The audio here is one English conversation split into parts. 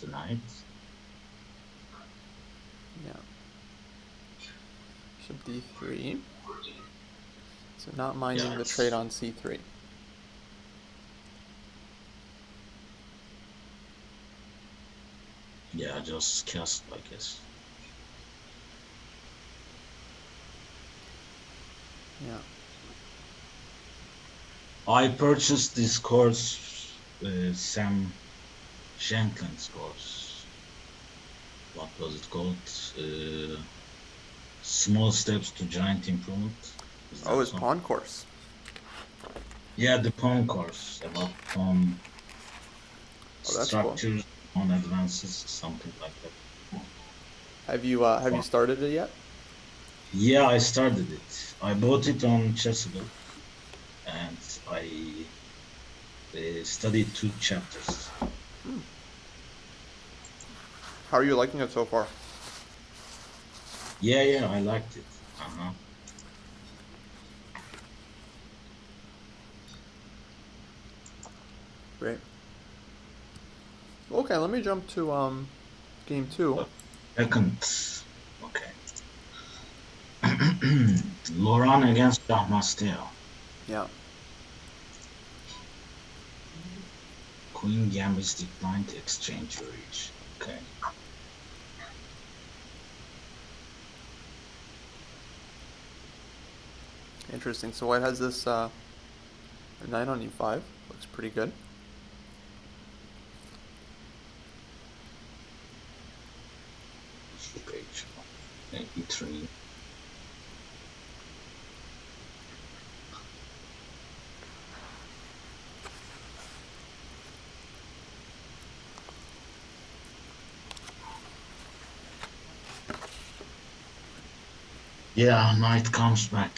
the knight. Yeah. Bishop d3. So not minding the trade Yes. on c3. Yeah, just cast, I guess. Yeah. I purchased this course, Sam Shanklin's course. What was it called? Small Steps to Giant Improvement. Is Oh, that his so? pawn course. Yeah, the pawn course about pawn Oh, that's cool. structures, pawn advances, something like that. Have you started it yet? Yeah, I started it. I bought it on Chessable, and I studied 2 chapters. How are you liking it so far? Yeah, yeah, I liked it. Uh-huh. Great. Okay, let me jump to game two. But second, okay. Loran against Dahmastel. Yeah. Queen Gambit's declined to exchange variation. Okay. Interesting. So white has this knight on e5. Looks pretty good. Bishop H1, E3. Yeah, knight comes back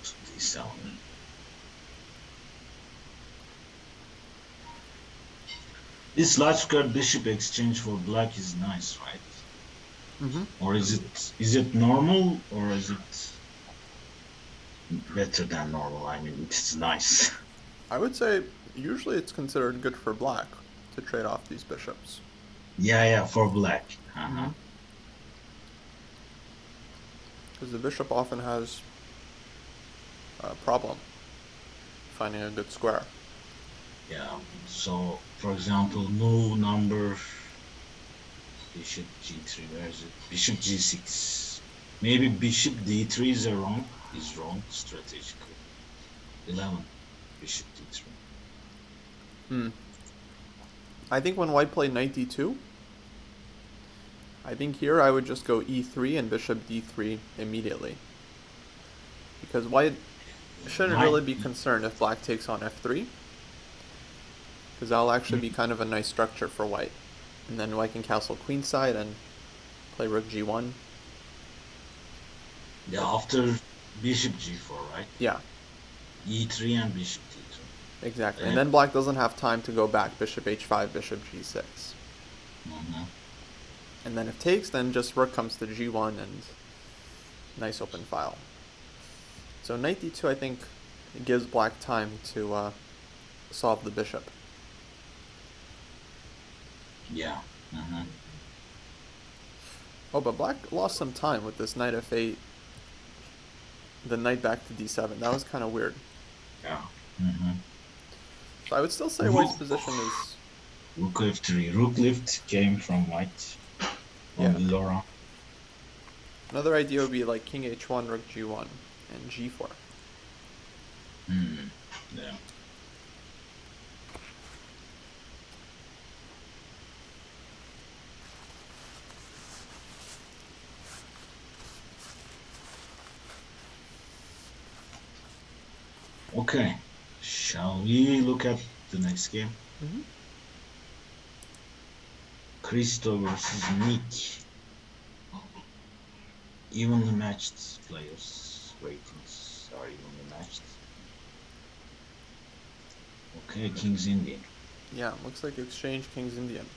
to D7. This light squared bishop exchange for black is nice, right? Mm-hmm. Or is it normal or is it better than normal? I mean, it's nice. I would say usually it's considered good for black to trade off these bishops. Yeah, yeah, for black. Mm-hmm. Uh-huh. Because the bishop often has a problem finding a good square. Yeah. So, for example, move number bishop G3. Where is it? Bishop G6. Maybe bishop D3 is wrong strategically. 11. Bishop D3. Hmm. I think when white played knight d2, I think here I would just go e3 and bishop d3 immediately. Because white shouldn't Knight. really be concerned if black takes on f3, because that'll actually be kind of a nice structure for white. And then white can castle queenside and play rook g1. Yeah, But after bishop G4, right? yeah, E3 and bishop D3. exactly. And Then, then black doesn't have time to go back bishop h5, bishop g6. mhm. And then if takes, then just rook comes to g1 and nice open file. So knight d2, I think, gives black time to solve the bishop. Yeah. Mhm. Oh, but black lost some time with this knight f8, the knight back to d7. That was kind of weird. Yeah. Mhm. So I would still say white's Rook, position is, rook F3. Rook lift came from white, yeah. from Laura. Another idea would be like king h1, rook g1, and g4. Hmm. Yeah. Okay. Shall we look at the next game? Mm-hmm. Christo versus Nick. Evenly matched players. Ratings are evenly matched. Okay, King's Indian. Yeah, looks like exchange king's Indian.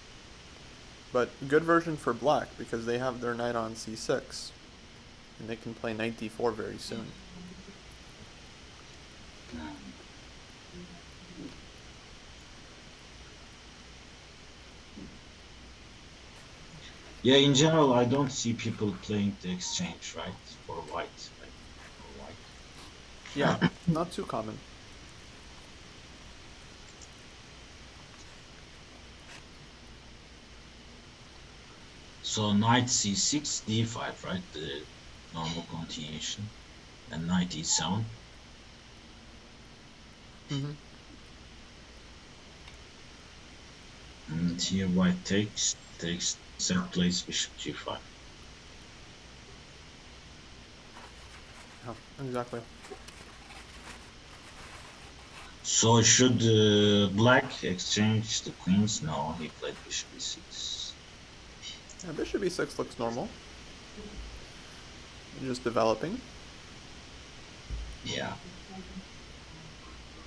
But good version for black because they have their knight on c6, and they can play knight d4 very soon. Yeah, in general, I don't see people playing the exchange, right? For white, like for white. Yeah, not too common. So knight c6, d5, right? The normal continuation, and knight e7. Mm-hmm. And here white takes set plays bishop g5. Yeah, exactly. So should black exchange the queens? No, he played bishop e6. Yeah, bishop e6 looks normal. Just developing. Yeah.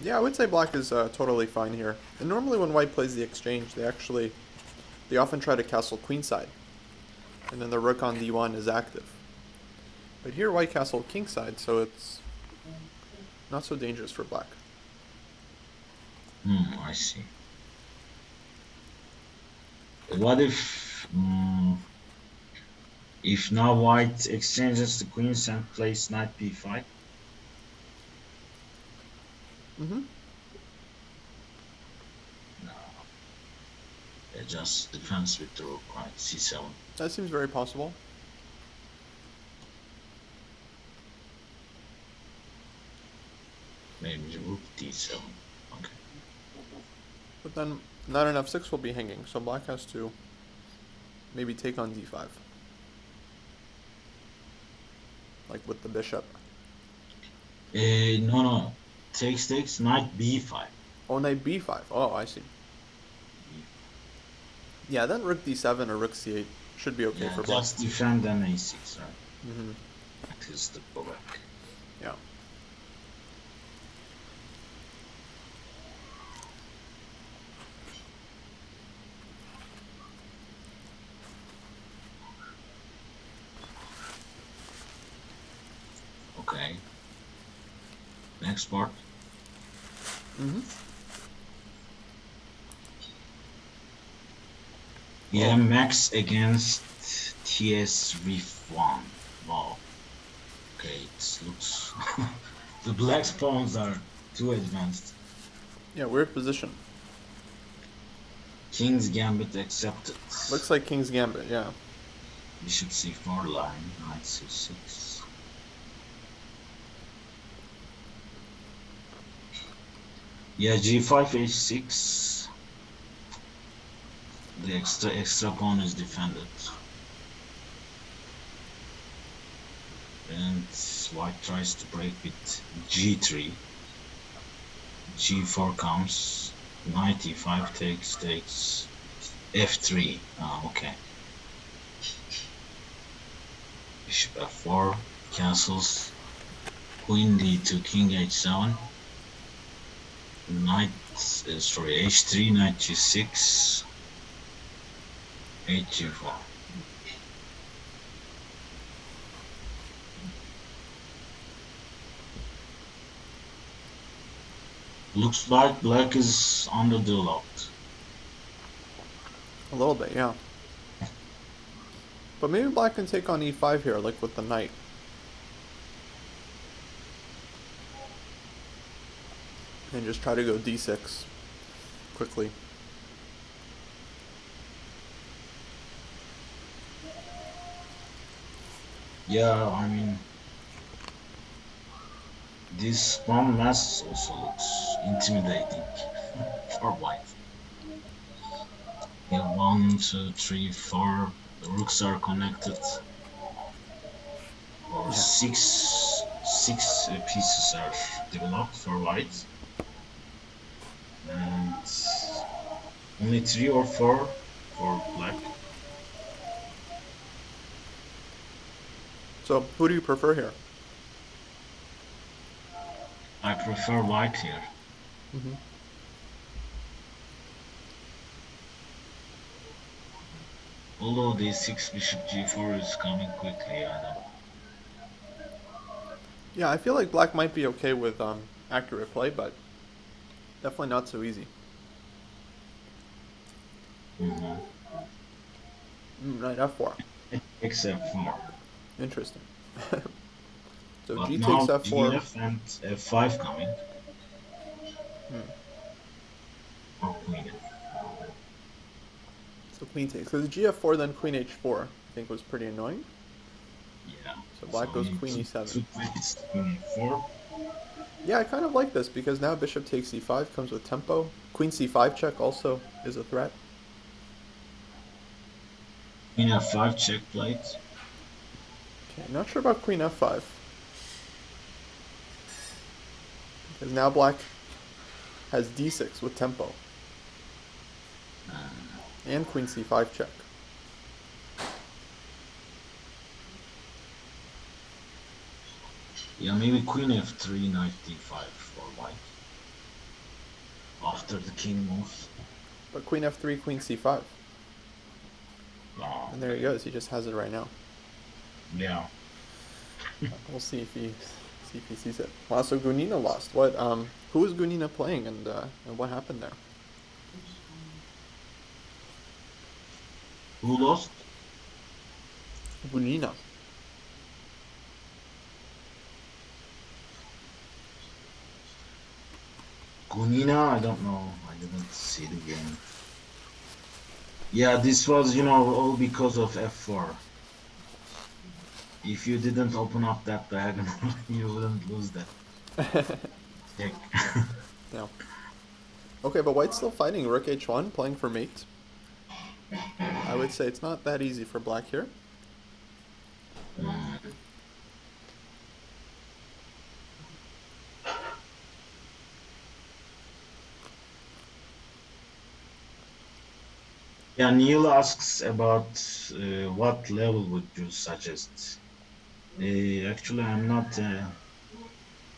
Yeah, I would say black is totally fine here. And normally when white plays the exchange, they often try to castle queenside, and then the rook on d1 is active. But here white castle kingside, so it's not so dangerous for black. I see. What if now white exchanges the queens and plays knight b5? Mm-hmm. No, it just defends with the rook, right? c7. That seems very possible. Maybe the rook d7. Okay. But then knight on f6 will be hanging, so black has to maybe take on d5. Like with the bishop. No. Takes knight b5. Oh, knight b5. Oh, I see. Yeah, then rook d7 or rook c8 should be okay Yeah, for black. just defend and a6, right? Mm-hmm. That is the correct. Yeah. Okay. Next part. Mm-hmm. Yeah, Max against TS Reef 1. Wow. Okay, it looks. The black pawns are too advanced. Yeah, weird position. King's Gambit accepted. Looks like King's Gambit, yeah. Bishop c4 line, knight c6. Yeah, g5 h6. The extra pawn is defended. And white tries to break with g3. g4 comes. Knight e5 takes f3. Ah, okay. Bishop f4 cancels. Queen d2, king h7. Knight, sorry, h3, knight g6, h4. Looks like black is underdeveloped. A little bit, yeah. But maybe black can take on e5 here, like with the knight. And just try to go d6 quickly. Yeah, I mean, this pawn mass also looks intimidating for white. Yeah, 1, 2, 3, 4. The rooks are connected. Or Yeah. six pieces are developed for white. And only 3 or 4 for black. So, who do you prefer here? I prefer white here. Mm-hmm. Although the 6 bishop g4 is coming quickly, I don't. Yeah, I feel like black might be okay with accurate play, but definitely not so easy. Mm-hmm. Knight f4. Except 4. Interesting. So But g takes now f4. GF and F5 coming. Hmm. Oh, queen. So queen takes. Because gf4, then queen h4, I think was pretty annoying. Yeah. So So black goes he queen e7. took plates queen E4. Yeah, I kind of like this because now bishop takes e5 comes with tempo. Queen c5 check also is a threat. Queen F5 check plate. Okay, not sure about queen f5. Because now black has d6 with tempo. And queen c5 check. Yeah, maybe queen F3, knight D5 for white. After the king moves. But queen f3, queen c5. Oh, And there he okay. goes. He just has it right now. Yeah. We'll see if he sees it. Wow, so Gunina lost. What? Who was Gunina playing, and what happened there? Who lost? Gunina. Gunina? I don't know. I didn't see the game. Yeah, this was, all because of F4. If you didn't open up that diagonal, you wouldn't lose that check. Yeah. Okay, but White's still fighting Rook h1, playing for mate. I would say it's not that easy for Black here. Mm. Yeah, Neil asks about what level would you suggest? Actually, I'm not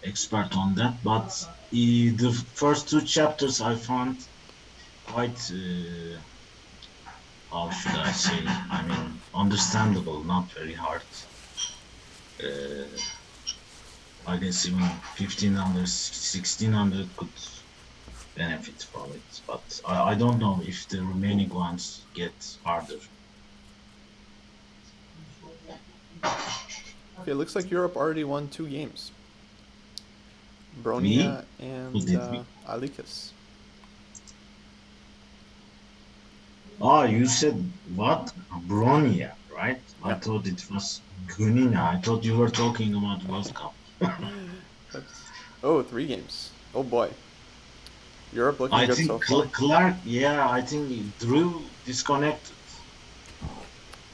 expert on that, but the first two chapters I found quite, how should I say? I mean, understandable, not very hard. Uh, I guess even 1500, 1600 could benefit from it, but I don't know if the remaining ones get harder. Okay, it looks like Europe already won 2 games. We? Bronia Who and did we? Alikas. Oh, you said what? Bronia, right? I Yeah. thought it was Gunina. I thought you were talking about World Cup. That's... Oh, 3 games. Oh boy. Europe looking I good so think far. Clark, yeah, I think Drew disconnected.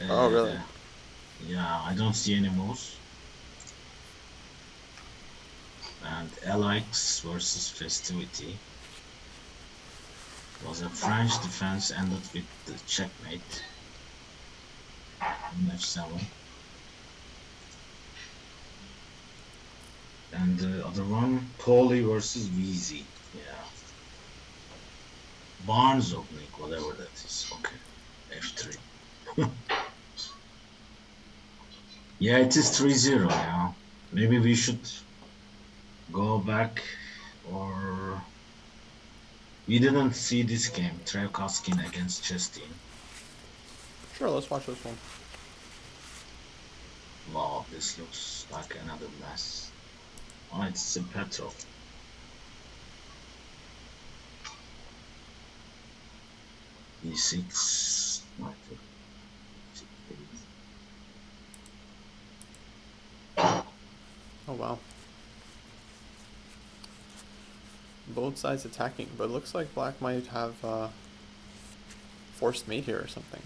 Oh, really? Uh, yeah, I don't see any moves. And LX versus Festivity was a French defense ended with the checkmate on F7. And the other one, Paulie versus Weezy. Yeah. Barnes opening, whatever that is. Okay. F3. Yeah, it is 3-0 now. Maybe we should go back, or we didn't see this game, Trevkaskin against Chestin. Sure, let's watch this one. Wow, this looks like another mess. Oh, it's a Petrov. E6. Oh, wow. Both sides attacking, but it looks like Black might have forced mate here or something.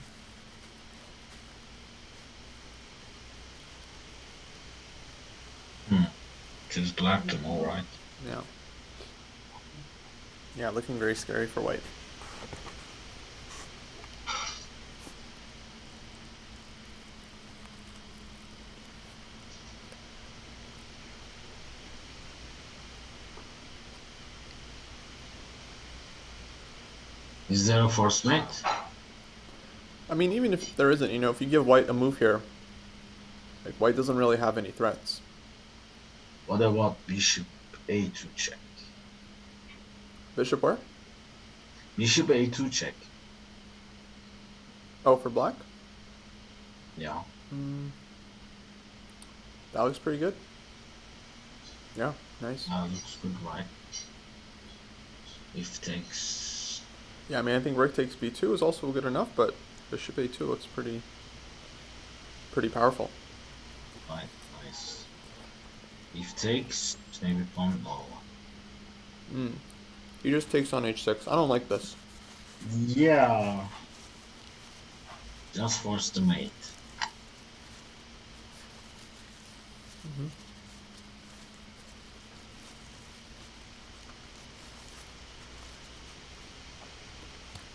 It is black to move, right? Yeah. Yeah, looking very scary for White. Is there a force mate? I mean, even if there isn't, if you give White a move here, like White doesn't really have any threats. What about bishop a2 check? Bishop where? Bishop a2 check. Oh, for Black? Yeah, Mm, that looks pretty good. Yeah, nice. looks good, right? If takes Yeah, I mean, I think rook takes b2 is also good enough, but bishop a2 looks pretty powerful. right, nice. If takes maybe pawn. Oh, Mm. He just takes on h6. I don't like this. yeah, just force the mate. Hmm.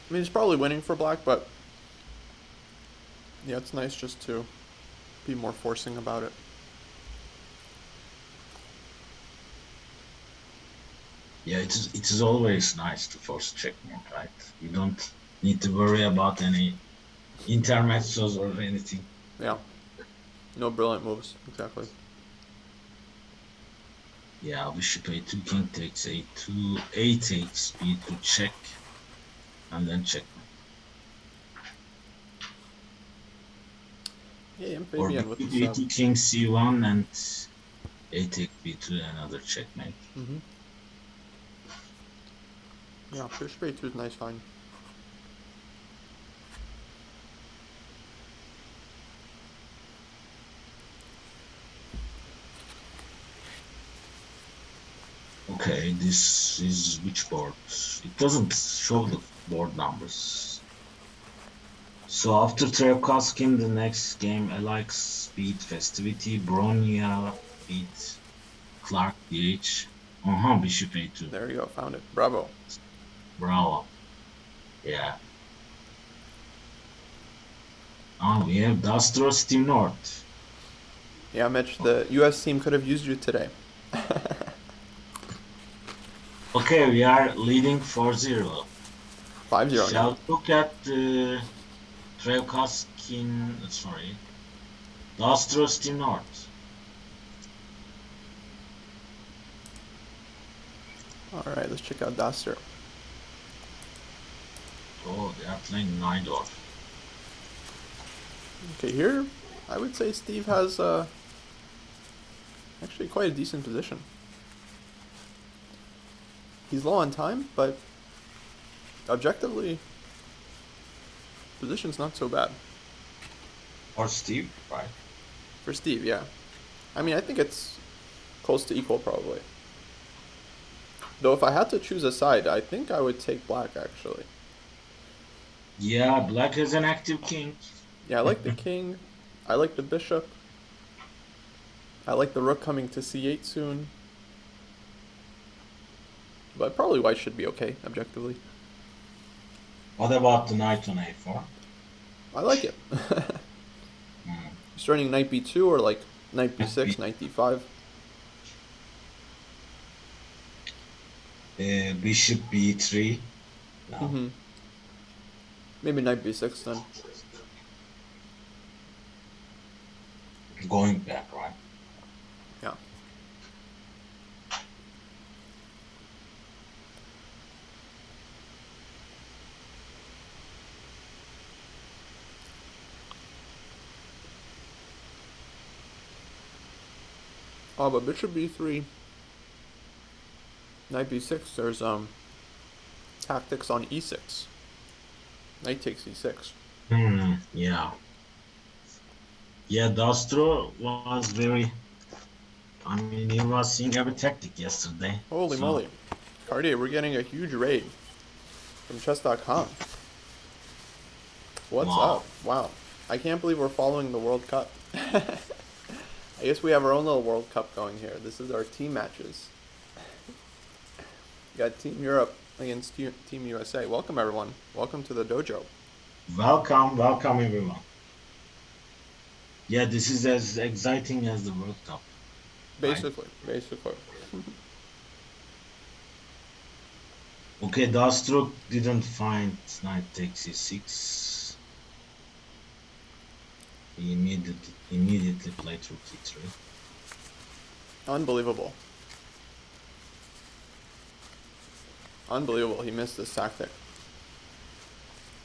I mean, he's probably winning for black, but yeah, it's nice just to be more forcing about it. Yeah, it is always nice to force checkmate, right? You don't need to worry about any intermezzos or anything. Yeah, no brilliant moves, exactly. Yeah, bishop a2, king takes a2, a takes b2 check, and then checkmate. Yeah, Or amphibian with the bishop sub. e2, king c1, and a takes b2, another checkmate. Mm-hmm. Yeah, bishop a2 is nice, fine. Okay, this is which board? It doesn't show the board numbers. So after Trevkaskin, the next game, Alex beat Festivity, Bronya beat Clark DH. Bishop A2. There you go, found it. Bravo. Bravo. Yeah. Oh, we have Dastros Team North. Yeah, Mitch, the US team could have used you today. Okay, we are leading 4-0. 5-0 now. Shall we look at the Trevkaskin, sorry, Dastros Team North. Alright, let's check out Daster. Oh, they are playing Nidor. Okay, here, I would say Steve has actually quite a decent position. He's low on time, but objectively, position's not so bad. Or Steve, right? For Steve, yeah. I mean, I think it's close to equal, probably. Though if I had to choose a side, I think I would take black, actually. Yeah, Black has an active king. Yeah, I like the king. I like the bishop. I like the rook coming to c8 soon. But probably white should be okay, objectively. What about the knight on a4? I like it. Hmm. Starting knight b2 or like knight b6, B- knight d5. Bishop b3. No. Mm-hmm. Maybe knight b6 then. Going back, right? Yeah. Oh, but bishop b3, knight b6, there's tactics on e6. Knight takes e6. Yeah. Yeah, Dastro was very, I mean, he was seeing every tactic yesterday. Holy So, moly. Cartier, we're getting a huge raid from chess.com. What's wow. up? Wow. I can't believe we're following the World Cup. I guess we have our own little World Cup going here. This is our team matches. We got Team Europe against Team USA. Welcome, everyone. Welcome to the dojo. Welcome everyone. Yeah, this is as exciting as the World Cup, right? Basically. Okay, Dastro didn't find knight takes e6. He immediately played rook e3. Unbelievable. Unbelievable. He missed this tactic.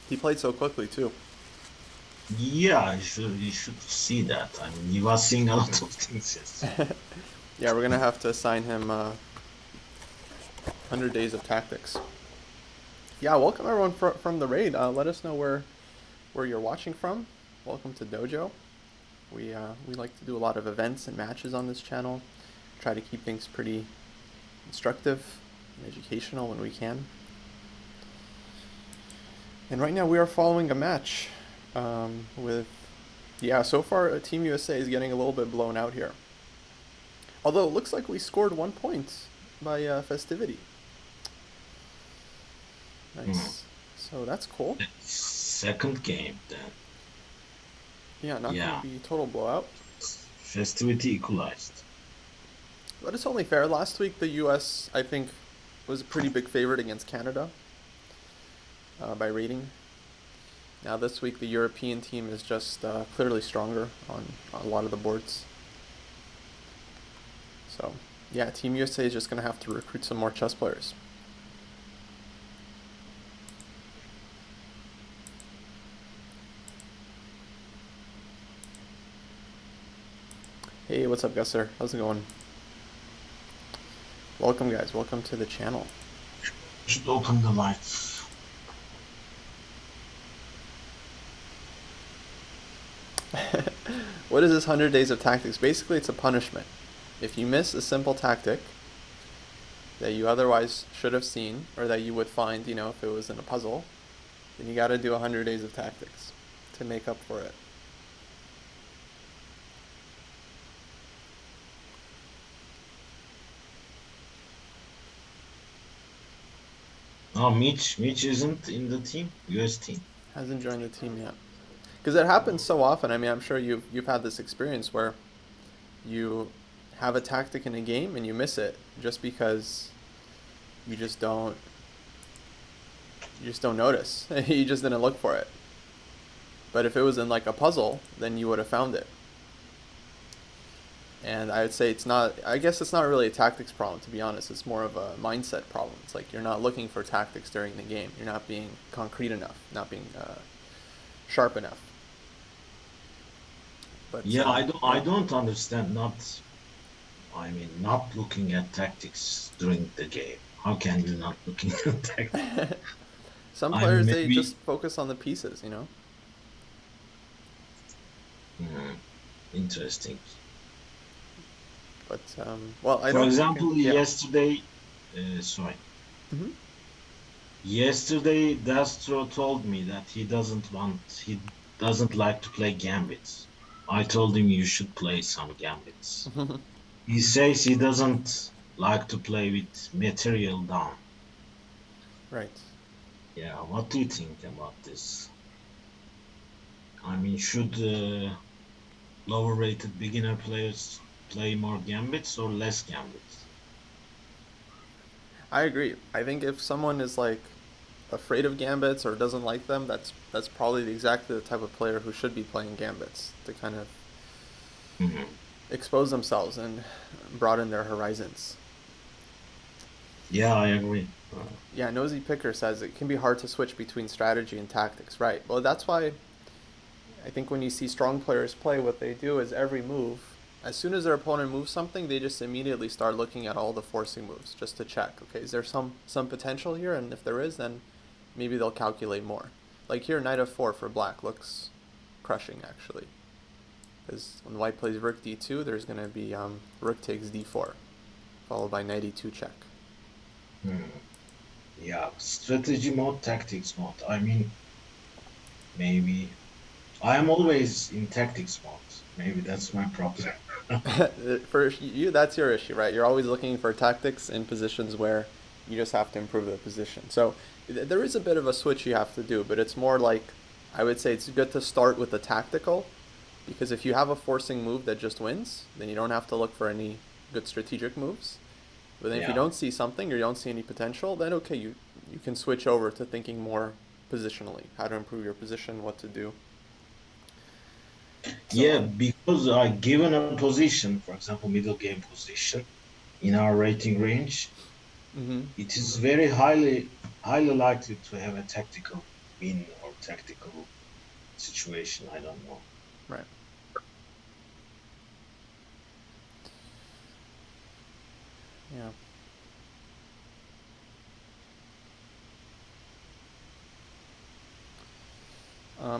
He played so quickly, too. Yeah, you should see that. I mean, he was seeing a lot of things yesterday. Yeah, we're gonna have to assign him 100 days of tactics. Yeah, welcome everyone from the raid. Let us know where you're watching from. Welcome to Dojo. We like to do a lot of events and matches on this channel. Try to keep things pretty instructive and educational when we can. And right now we are following a match with, yeah, so far Team USA is getting a little bit blown out here. Although it looks like we scored 1 point by Festivity. Hmm. Nice. So that's cool. Second game then. Yeah, not going to Yeah, be total blowout. festivity equalized. But it's only fair. Last week the US, I think, was a pretty big favorite against Canada by rating. Now this week the European team is just clearly stronger on a lot of the boards. So yeah, Team USA is just going to have to recruit some more chess players. Hey, what's up, Gusser? How's it going? Welcome, guys. Welcome to the channel. Should open the lights. What is this 100 days of tactics? Basically, it's a punishment. If you miss a simple tactic that you otherwise should have seen, or that you would find, if it was in a puzzle, then you got to do 100 days of tactics to make up for it. No, Mitch isn't in the team, US team. Hasn't joined the team yet. Because it happens so often. I mean, I'm sure you've had this experience where you have a tactic in a game and you miss it just because you just don't notice. You just didn't look for it. But if it was in like a puzzle, then you would have found it. And I would say I guess it's not really a tactics problem, to be honest. It's more of a mindset problem. It's like you're not looking for tactics during the game. You're not being concrete enough, not being sharp enough. But Yeah, I yeah. don't understand not looking at tactics during the game. How can you not looking at tactics? Some I mean, players, they maybe. just focus on the pieces. Hmm, interesting. But well, I For don't think example, yeah. sorry. Hmm. Yesterday, Dastro told me that he doesn't like to play gambits. I told him you should play some gambits. He says he doesn't like to play with material down. Right. Yeah, what do you think about this? I mean, should lower rated beginner players play more gambits or less gambits? I agree. I think if someone is like afraid of gambits or doesn't like them, that's probably exactly the type of player who should be playing gambits to kind of Mhm. expose themselves and broaden their horizons. Yeah, I agree. Yeah, Nosy Picker says it can be hard to switch between strategy and tactics. Right. Well, that's why I think when you see strong players play, what they do is every move, as soon as their opponent moves something, they just immediately start looking at all the forcing moves just to check. Okay, is there some potential here? And if there is, then maybe they'll calculate more. Like here, knight f4 for black looks crushing actually, because when white plays rook d2, there's going to be rook takes d4, followed by knight e2 check. Hmm. Yeah, strategy mode, tactics mode. I mean, maybe I am always in tactics mode. Maybe that's my problem. For you, that's your issue, right? You're always looking for tactics in positions where you just have to improve the position. So there is a bit of a switch you have to do, but it's more like I would say it's good to start with the tactical, because if you have a forcing move that just wins, then you don't have to look for any good strategic moves. But then if you Yeah. don't see something or you don't see any potential, then okay, you can switch over to thinking more positionally, how to improve your position, what to do. So Yeah, because I given a position, for example, middle game position in our rating range, hmm it is very highly likely to have a tactical win or tactical. situation. I don't know. Right. Yeah.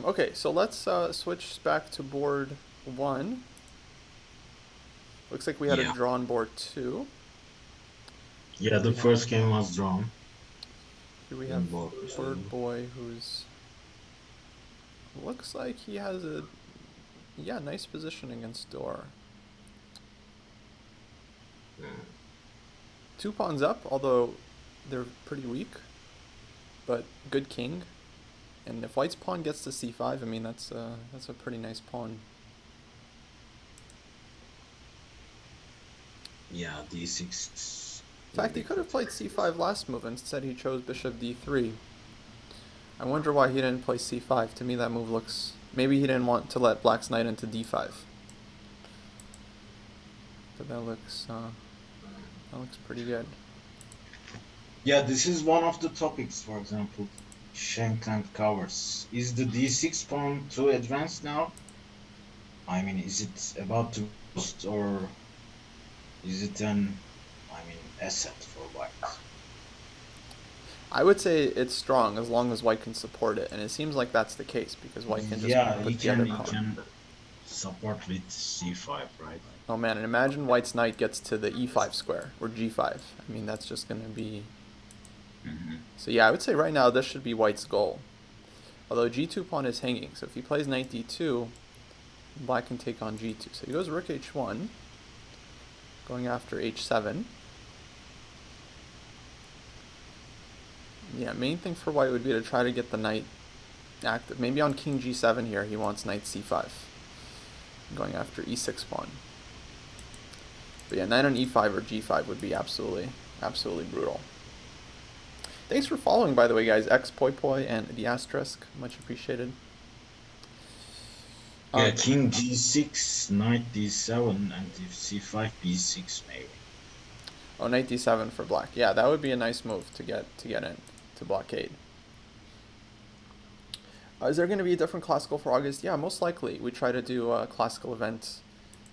Okay, so let's switch back to board 1. Looks like we had a Yeah, draw on board 2. yeah. The We have first game was drawn here we have in board Bird two. Boy, who's looks like he has a nice position against Door. Mm. 2 pawns up, although they're pretty weak, but good king. And if White's pawn gets to c5, I mean that's a pretty nice pawn. Yeah, d6 In will fact, he be could have good played here. c5 last move. Instead, he chose bishop d3. I wonder why he didn't play c5. To me, that move looks... Maybe he didn't want to let Black's knight into d5. But that looks pretty good. Yeah, this is one of the topics. For example, Shankland covers. Is the d6 pawn too advanced now? I mean, is it about to boost or is it an, I mean, asset for White? I would say it's strong as long as White can support it, and it seems like that's the case because White can just Yeah, put the other he pawn. can support with c5, right? Oh man, and imagine White's knight gets to the e5 square, or g5. I mean, that's just going to be... Mm-hmm. So yeah, I would say right now this should be White's goal. Although g2 pawn is hanging, so if he plays knight d2, Black can take on g2. So he goes rook h1, going after h7. Yeah, main thing for White would be to try to get the knight active. Maybe on king g7 here, he wants knight c5, going after e6 pawn. But yeah, knight on e5 or g5 would be absolutely brutal. Thanks for following, by the way, guys. X Poi Poi and the asterisk, much appreciated. Yeah, king g6, knight d7, and if c5, b6 maybe. Oh, knight d7 for Black. Yeah, that would be a nice move to get in to blockade. Is there going to be a different classical for August? Yeah, most likely. We try to do a classical event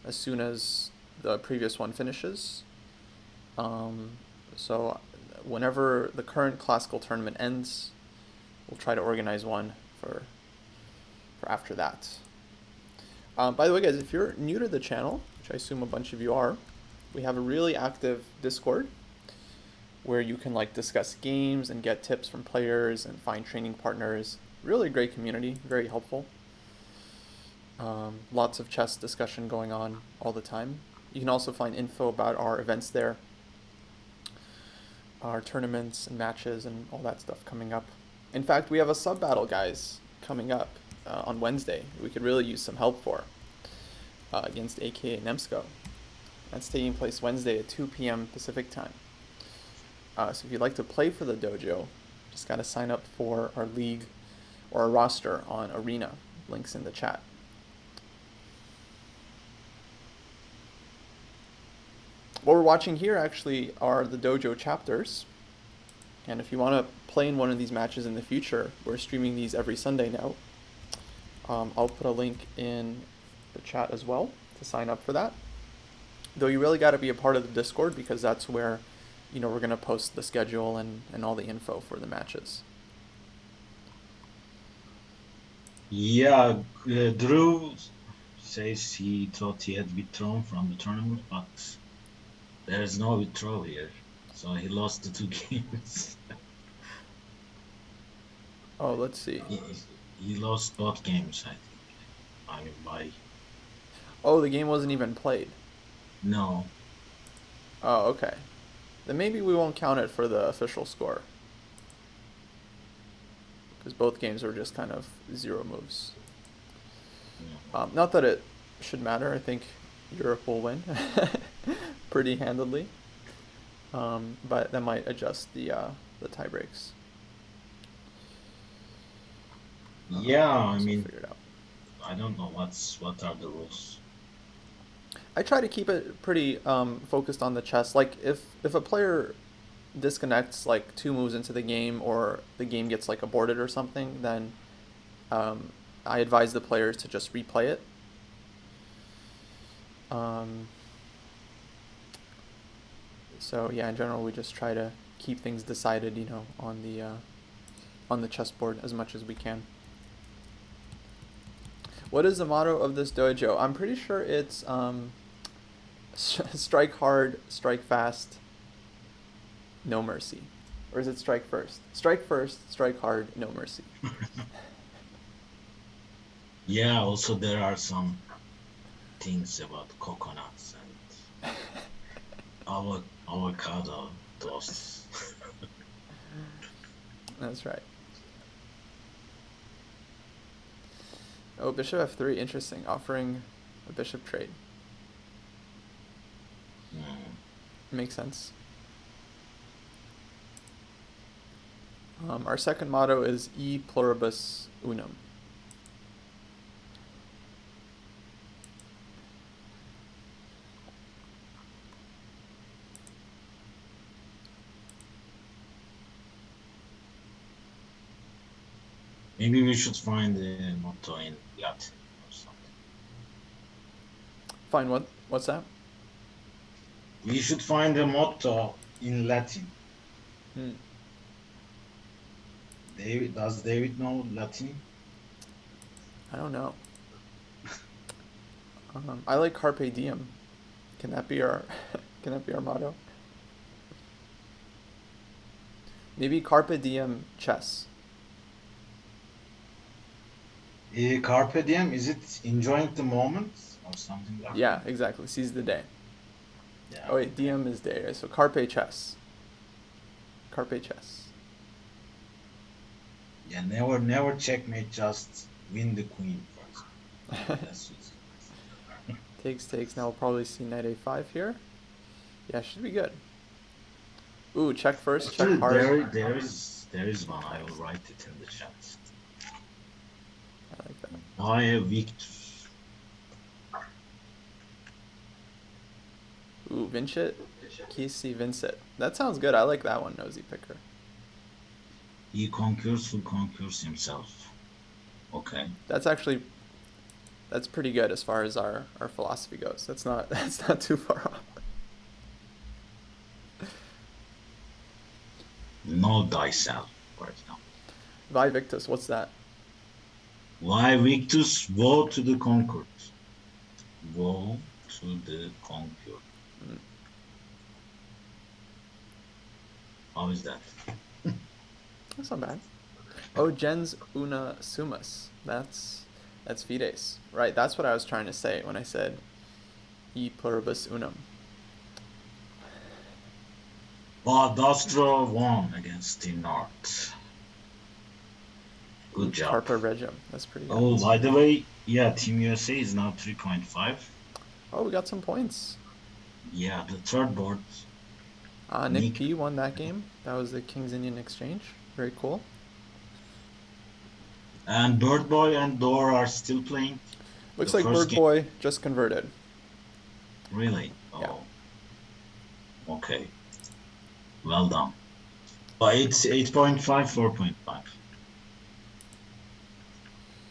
as soon as the previous one finishes. So whenever the current classical tournament ends, we'll try to organize one for after that. By the way, guys, if you're new to the channel, which I assume a bunch of you are, we have a really active Discord where you can like discuss games and get tips from players and find training partners. Really great community, very helpful. Lots of chess discussion going on all the time. You can also find info about our events there, our tournaments and matches and all that stuff coming up. In fact, we have a sub battle, guys, coming up on Wednesday. We could really use some help for against AKA Nemsko. That's taking place Wednesday at 2 p.m. Pacific time. So if you'd like to play for the dojo, just got to sign up for our league or our roster on Arena. Links in the chat. What we're watching here actually are the dojo chapters. And if you want to play in one of these matches in the future, we're streaming these every Sunday now. I'll put a link in the chat as well to sign up for that. Though you really got to be a part of the Discord because that's where, you know, we're going to post the schedule and all the info for the matches. Yeah, Drew says he thought he had withdrawn from the tournament, but there's no withdrawal here. So he lost the 2 games. Oh, let's see. He lost both games, I think. I mean, by... Oh, the game wasn't even played. No. Oh, okay. Then maybe we won't count it for the official score. Because both games were just kind of 0 moves. No. Not that it should matter. I think Europe will win pretty handedly. But that might adjust the tie breaks. Yeah, I mean, figure it out. I don't know what are the rules. I try to keep it pretty focused on the chess. Like if a player disconnects like 2 moves into the game or the game gets like aborted or something, then I advise the players to just replay it. So yeah, in general, we just try to keep things decided, you know, on the chessboard as much as we can. What is the motto of this dojo? I'm pretty sure it's strike hard, strike fast, no mercy. Or is it strike first? Strike first, strike hard, no mercy. Yeah, also there are some things about coconuts and avocado toasts. That's right. Oh, bishop f3, interesting. Offering a bishop trade. Makes sense. Our second motto is E pluribus unum. Maybe we should find the motto in Latin or something. Fine, what? What's that? We should find a motto in Latin. Does David know Latin? I don't know. I like carpe diem. Can that be our can that be our motto? Maybe carpe diem chess. Carpe diem, is it enjoying the moment or something like Yeah, that? exactly. Seize the day. Yeah. Oh wait, diem is day. So carpe chess. Carpe chess. Yeah, never checkmate, just win the queen first. That's it. Takes. Now we'll probably see knight a5 here. Yeah, should be good. Ooh, check first, check Actually, hard. there is one. I will write it in the chat. I like that. Why Victus? Ooh, Vincit. Kisi Vincit. That sounds good. I like that one, Nosy Picker. He conquers who conquers himself. Okay. That's pretty good as far as our philosophy goes. That's not too far off. Know thyself, for example. Vi Victus, what's that? Why Victus? Woe to the conquered. Woe to the conquered. How is that? That's not bad. Oh, gens una sumus. That's fides. Right, that's what I was trying to say when I said e pluribus unum. Dastro won against the North. Good job. Carpe regem. That's pretty good. Oh, by the way, yeah, Team USA is now 3.5. Oh, we got some points. Yeah, the third board. Nick P won that game. That was the King's Indian Exchange. Very cool. And Bird Boy and Door are still playing. Looks like Bird Boy just converted. Really? Oh. Yeah. Okay. Well done. But it's 8.5, 4.5.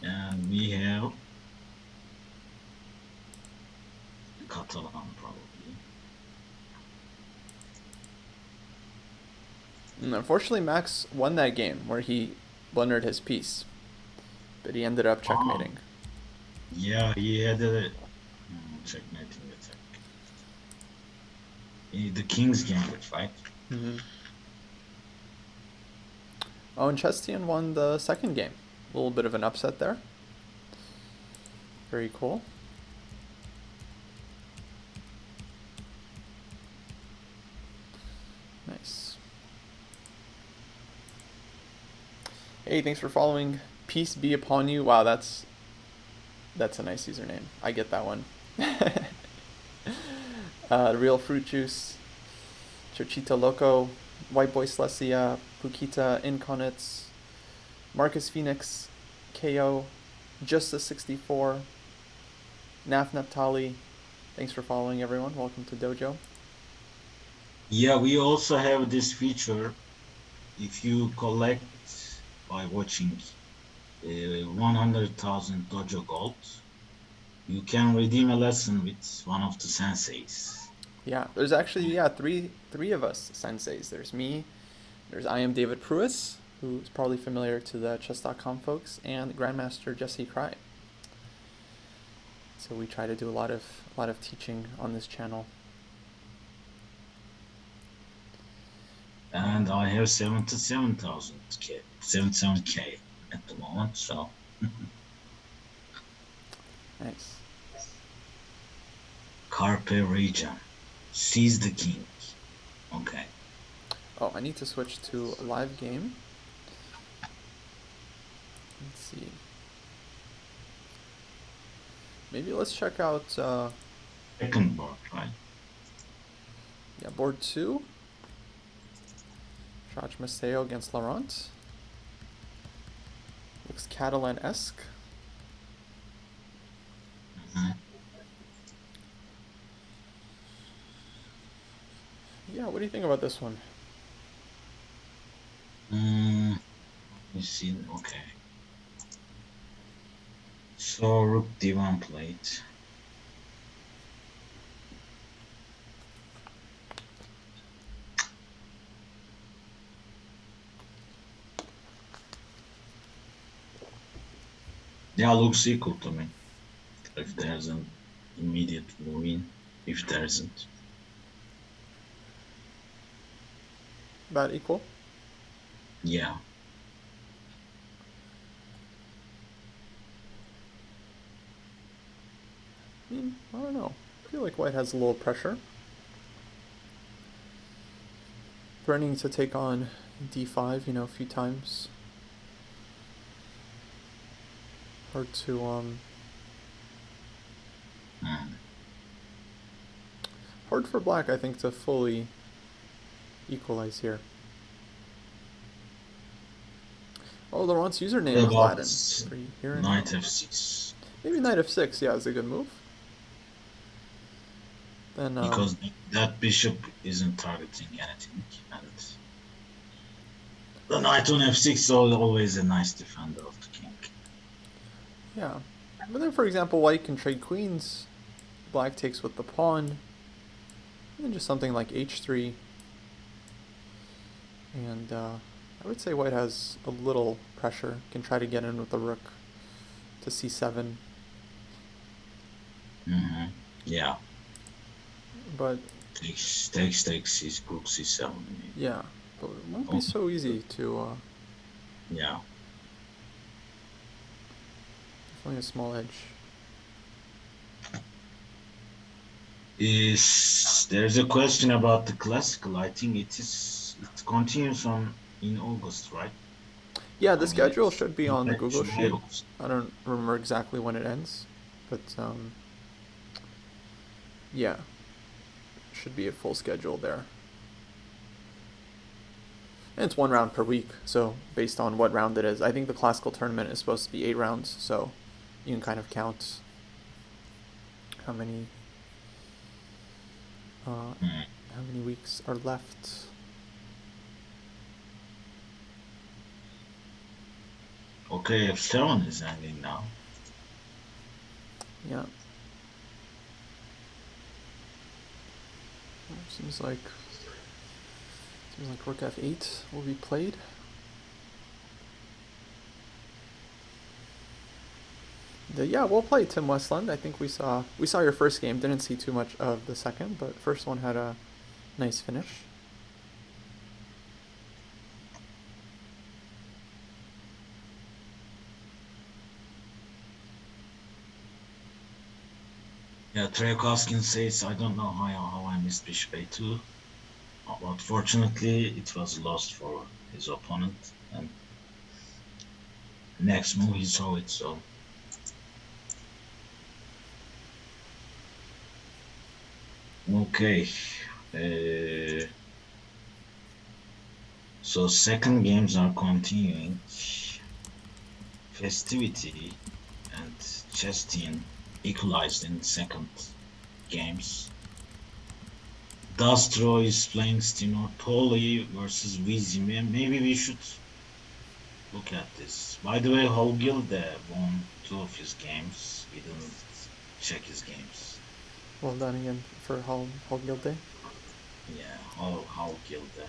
And we have Catalan probably. And unfortunately, Max won that game where he blundered his piece, but he ended up checkmating. Yeah, he had a checkmating attack. The King's Gambit, right? Mm-hmm. Oh, and Chestian won the second game. A little bit of an upset there. Very cool. Nice. Hey, thanks for following. Peace be upon you. Wow, that's a nice username. I get that one. Real Fruit Juice, Chochita Loco, White Boy Slesia, Pukita Inconits, Marcus Phoenix, KO, Justice64, Naf Naptali. Thanks for following, everyone. Welcome to Dojo. Yeah, we also have this feature. If you collect by watching 100,000 Dojo Gold. You can redeem a lesson with one of the senseis. Yeah, there's actually three of us senseis. There's me. There's I am David Pruis, who's probably familiar to the chess.com folks, and Grandmaster Jesse Cry. So we try to do a lot of teaching on this channel. And I have 77,000K, 77K at the moment, so. Nice. Carpe Regem. Seize the king. Okay. Oh, I need to switch to a live game. Let's see. Maybe let's check out, Second board, right? yeah, board 2. Jacques Masseo against Laurent. Looks Catalan-esque. Yeah, what do you think about this one? You see, okay. So Rook D1 played. Yeah, looks equal to me. If there's an immediate win, if there isn't. About equal? Yeah. I don't know. I feel like white has a little pressure. Threatening to take on d5, a few times. Hard to, hard for black, I think, to fully equalize here. Oh, Laurent's username is Latin. Are you hearing Knight f6. Maybe knight f6, yeah, is a good move. Then, because that bishop isn't targeting anything, and the knight on f6 is always a nice defender of the king. Yeah, but then, for example, white can trade queens. Black takes with the pawn. And then just something like h3. And I would say white has a little pressure. Can try to get in with the rook to c7. Yeah. But takes is rook c7. Yeah, but it won't be so easy to. Yeah. Definitely a small edge. There's a question about the classical. I think it continues in August, right? Yeah, the schedule should be on the Google Sheet. I don't remember exactly when it ends, but yeah, should be a full schedule there. And it's 1 round per week, so based on what round it is, I think the classical tournament is supposed to be 8 rounds, so you can kind of count how many weeks are left. Okay, f7 is ending now. Yeah. Seems like rook f8 will be played. Yeah, we'll play Tim Westland. I think we saw your first game. Didn't see too much of the second, but first one had a nice finish. Yeah, Treyakoskin says, I don't know how I missed bishop a2. But fortunately, it was lost for his opponent. And next move, he saw it, so. Okay. So second games are continuing. Festivity and Chess Team equalized in second games. Dastro is playing Stino Poli versus Vizime. Maybe we should Look at this. By the way, Holgilde won 2 of his games. We didn't check his games. Well done again for Holgilde. Yeah, Holgilde.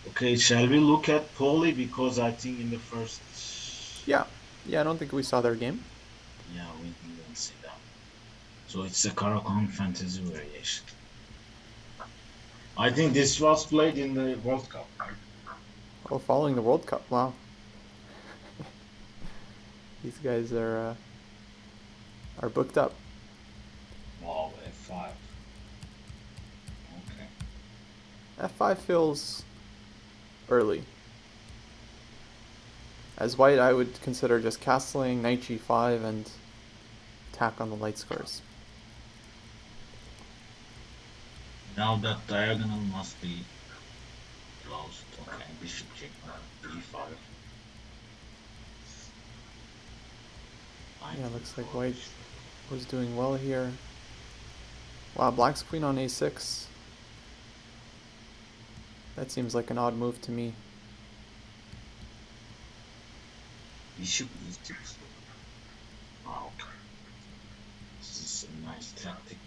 Okay, shall we look at Poli? Because I think in the first... Yeah. Yeah, I don't think we saw their game. Yeah, we didn't see that. So it's a Karakan fantasy variation. I think this was played in the World Cup, right? Oh, following the World Cup. Wow. These guys are booked up. Wow, F5. Okay. F5 feels early. As white, I would consider just castling, knight g5, and attack on the light squares. Now that diagonal must be closed. Okay, bishop check d5. Yeah, looks like white was doing well here. Wow, black's queen on a6. That seems like an odd move to me. Bishop e6. Wow, okay. This is a nice tactic.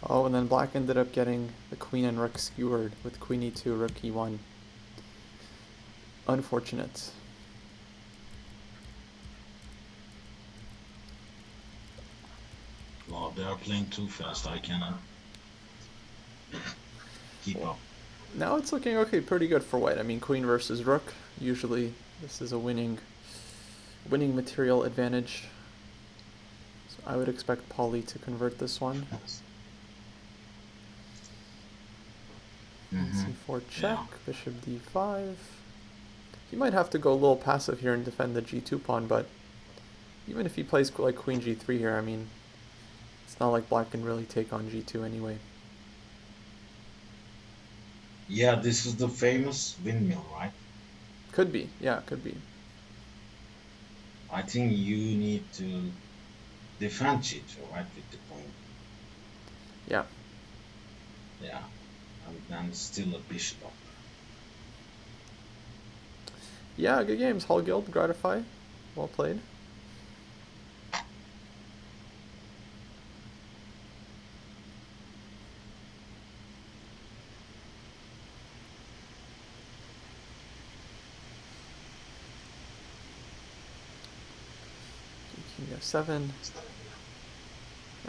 Oh, and then black ended up getting the queen and rook skewered with queen e2, rook e1. Unfortunate. Wow, they are playing too fast. I cannot keep up. Now it's looking okay, pretty good for white. I mean, queen versus rook. Usually, this is a winning material advantage. So I would expect Pauly to convert this one. C4 check, yeah. Bishop d5. He might have to go a little passive here and defend the g2 pawn, but even if he plays like queen g3 here, I mean, it's not like black can really take on g2 anyway. Yeah, this is the famous windmill, right? Could be, yeah, could be. I think you need to defend g2, right, with the queen. Yeah. Yeah, and then still a bishop up. Yeah, good games. Hull Guild, Gratify. Well played. King f7.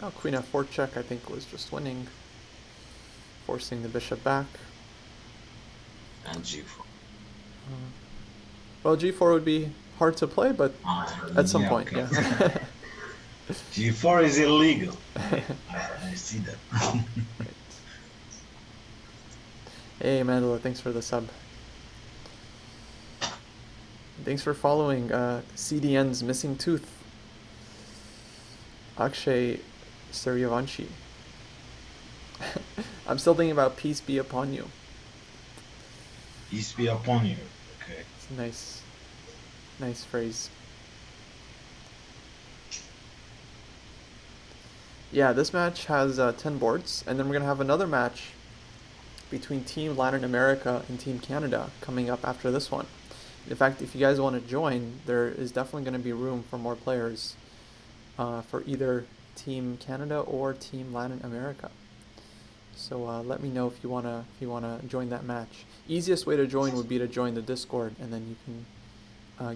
Now queen f4 check, I think, was just winning. Forcing the bishop back. And g4. Well, g4 would be hard to play, but at some point, okay. Yeah. g4 is illegal. I see that. Right. Hey, Mandela, thanks for the sub. Thanks for following CDN's Missing Tooth. Akshay Suryavanshi. I'm still thinking about peace be upon you. Peace be upon you. Okay. It's a nice phrase. Yeah, this match has 10 boards, and then we're going to have another match between Team Latin America and Team Canada coming up after this one. In fact, if you guys want to join, there is definitely going to be room for more players for either Team Canada or Team Latin America. So let me know if you wanna join that match. Easiest way to join would be to join the Discord, and then you can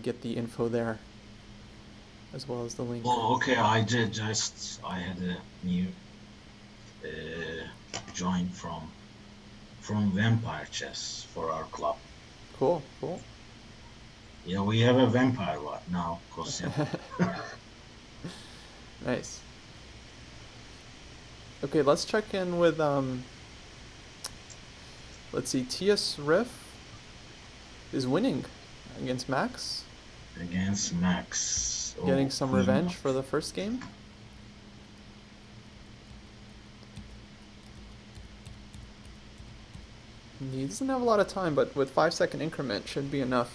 get the info there, as well as the link. Oh, okay. I had a new join from Vampire Chess for our club. Cool. Yeah, we have a vampire now, Kosim. Nice. Okay, let's check in with let's see, TS Riff is winning against Max. Against Max. Getting some revenge for the first game. He doesn't have a lot of time, but with 5-second increment should be enough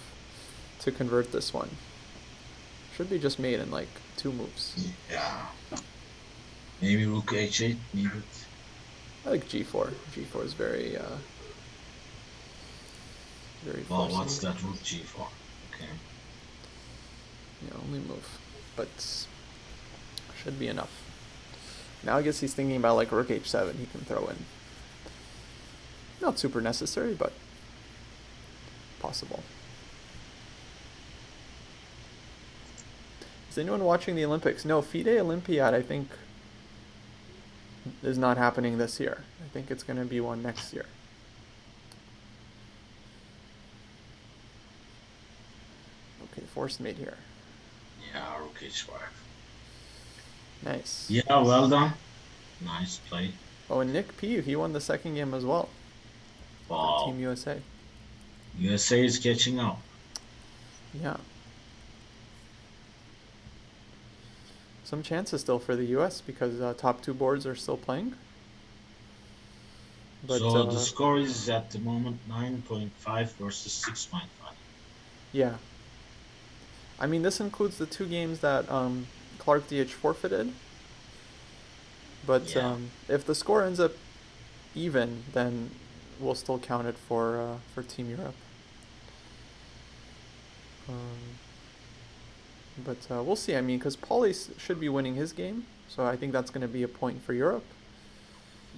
to convert this one. Should be just made in like 2 moves. Yeah. Maybe rook h8 needed. I like g4. G4 is very Well, forcing. what's that rook g4? Okay. Yeah, only move, but should be enough. Now I guess he's thinking about like rook h7 he can throw in. Not super necessary, but possible. Is anyone watching the Olympics? No, FIDE Olympiad I think is not happening this year. I think it's going to be one next year. Okay, forced mate here. Yeah, rook h5. Nice. Yeah, well done. Nice play. Oh, and Nick P, he won the second game as well for Wow. Team USA. USA is catching up. Yeah. Some chances still for the US because top two boards are still playing. But So the score is at the moment 9.5 versus 6.5. yeah. I mean, this includes the two games that Clark DH forfeited. But Yeah. if the score ends up even, then we'll still count it for Team Europe. But we'll see. I mean, because Pauly should be winning his game, so I think that's going to be a point for Europe.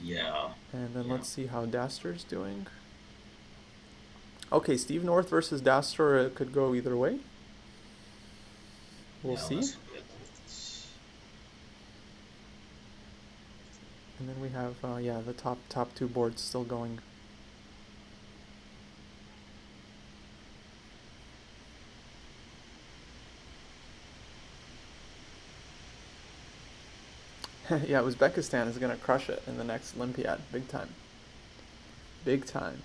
Yeah. And then Yeah. let's see how Daster's doing. Okay, Steve North versus Daster could go either way. We'll see. Let's look at it. And then we have yeah, the top two boards still going. Yeah, Uzbekistan is gonna crush it in the next Olympiad, big time. Big time.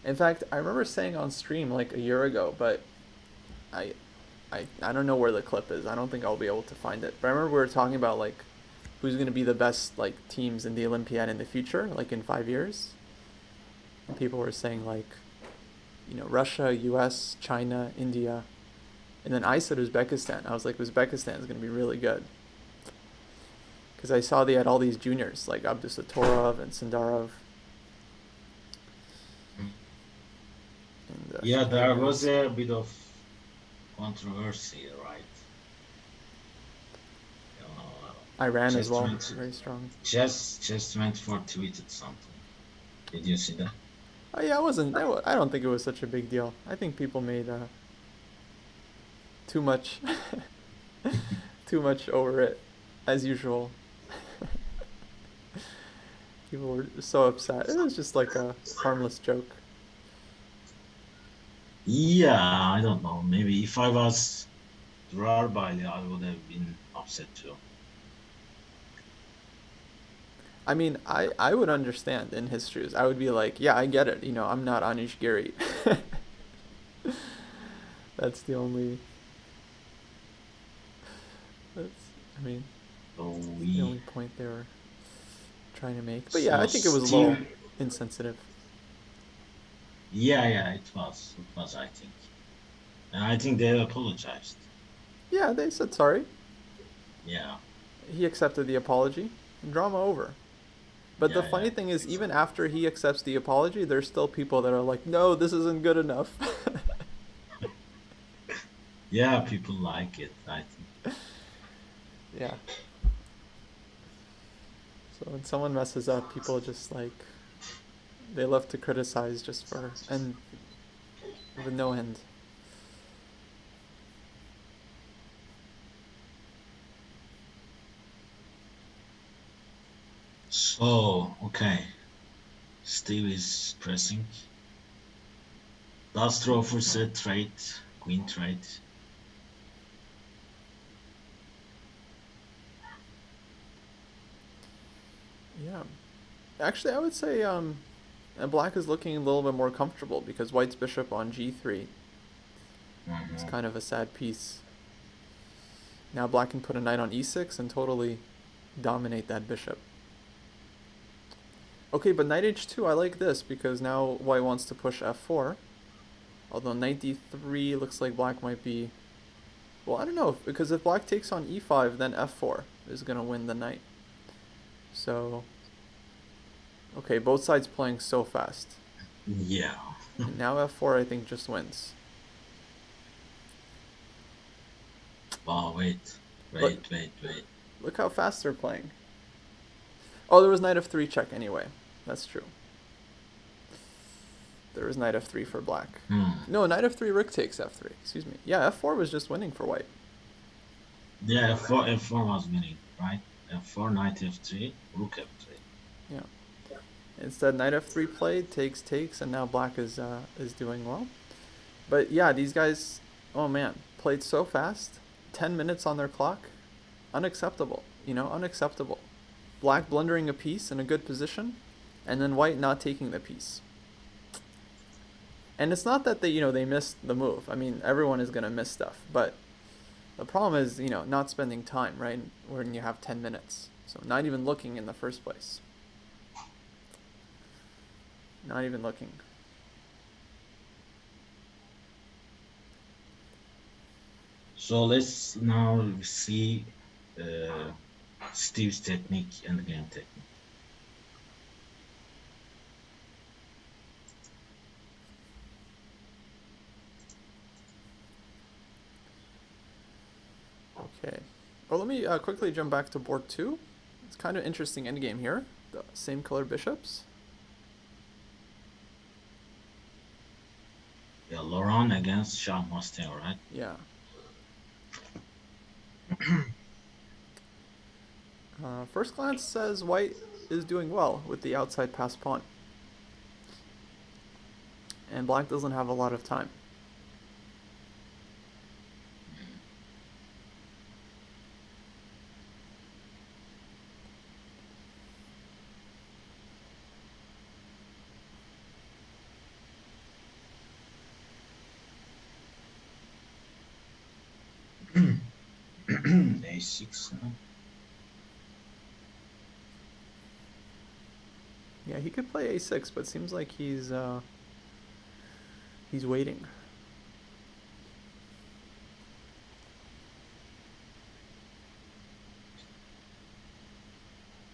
In fact, I remember saying on stream like a year ago, but I I don't know where the clip is. I don't think I'll be able to find it. But I remember we were talking about like who's gonna be the best like teams in the Olympiad in the future, like in 5 years. And people were saying like, you know, Russia, US, China, India. And then I said Uzbekistan. I was like, Uzbekistan is gonna be really good. Because I saw they had all these juniors like Abdusatorov and Sindarov. And, Yeah, there was a bit of controversy, right? Iran as well, Went, very strong. just went for tweeted something. Did you see that? Oh yeah, I don't think it was such a big deal. I think people made too much, too much over it, as usual. People were so upset. It was just like a harmless joke. Yeah, I don't know. Maybe if I was Durar I would have been upset too. I mean, I would understand in his shoes. I would be like, yeah, I get it. You know, I'm not Anish Giri. That's the only. That's. I mean, So the only point they were trying to make. But so yeah, I think it was a little insensitive. Yeah, it was. It was, I think. And I think they apologized. Yeah, they said sorry. Yeah. He accepted the apology. Drama over. But the Yeah, funny thing is, even after he accepts the apology, there's still people that are like, no, this isn't good enough. Yeah, people like it, I think. Yeah. So when someone messes up, people just like, they love to criticize just for, and with no end. So, okay. Steve is pressing. Last throw for set trade, queen trade. Yeah. Actually, I would say black is looking a little bit more comfortable because white's bishop on g3 is kind of a sad piece. Now black can put a knight on e6 and totally dominate that bishop. Okay, but knight h2, I like this because now white wants to push f4. Although knight d3 looks like black might be... Well, I don't know, because if black takes on e5, then f4 is going to win the knight. So, okay, both sides playing so fast. Yeah. And now f4 I think just wins. Wow, wait. Look, Wait. look how fast they're playing. Oh, there was knight f3 check anyway. That's true. There was knight f3 for black. Hmm. No, knight f3, rook takes f3. Excuse me. Yeah, f4 was just winning for white. Yeah, F4 was winning, right? F4, knight F3, rook F3. Yeah. Instead, knight f3 played, takes, and now black is doing well. But yeah, these guys, oh man, played so fast. 10 minutes on their clock. Unacceptable. Unacceptable. Black blundering a piece in a good position, and then white not taking the piece. And it's not that they missed the move. I mean, everyone is going to miss stuff, but the problem is, not spending time, right? When you have 10 minutes. So not even looking in the first place. Not even looking. So let's now see uh, Steve's technique and game technique. Okay. Oh, let me quickly jump back to board 2. It's kind of interesting endgame here. The same color bishops. Yeah, Laurent against Charles Martin, right? Yeah. First glance says white is doing well with the outside pass pawn. And black doesn't have a lot of time. A6. Yeah, he could play a6, but seems like he's waiting.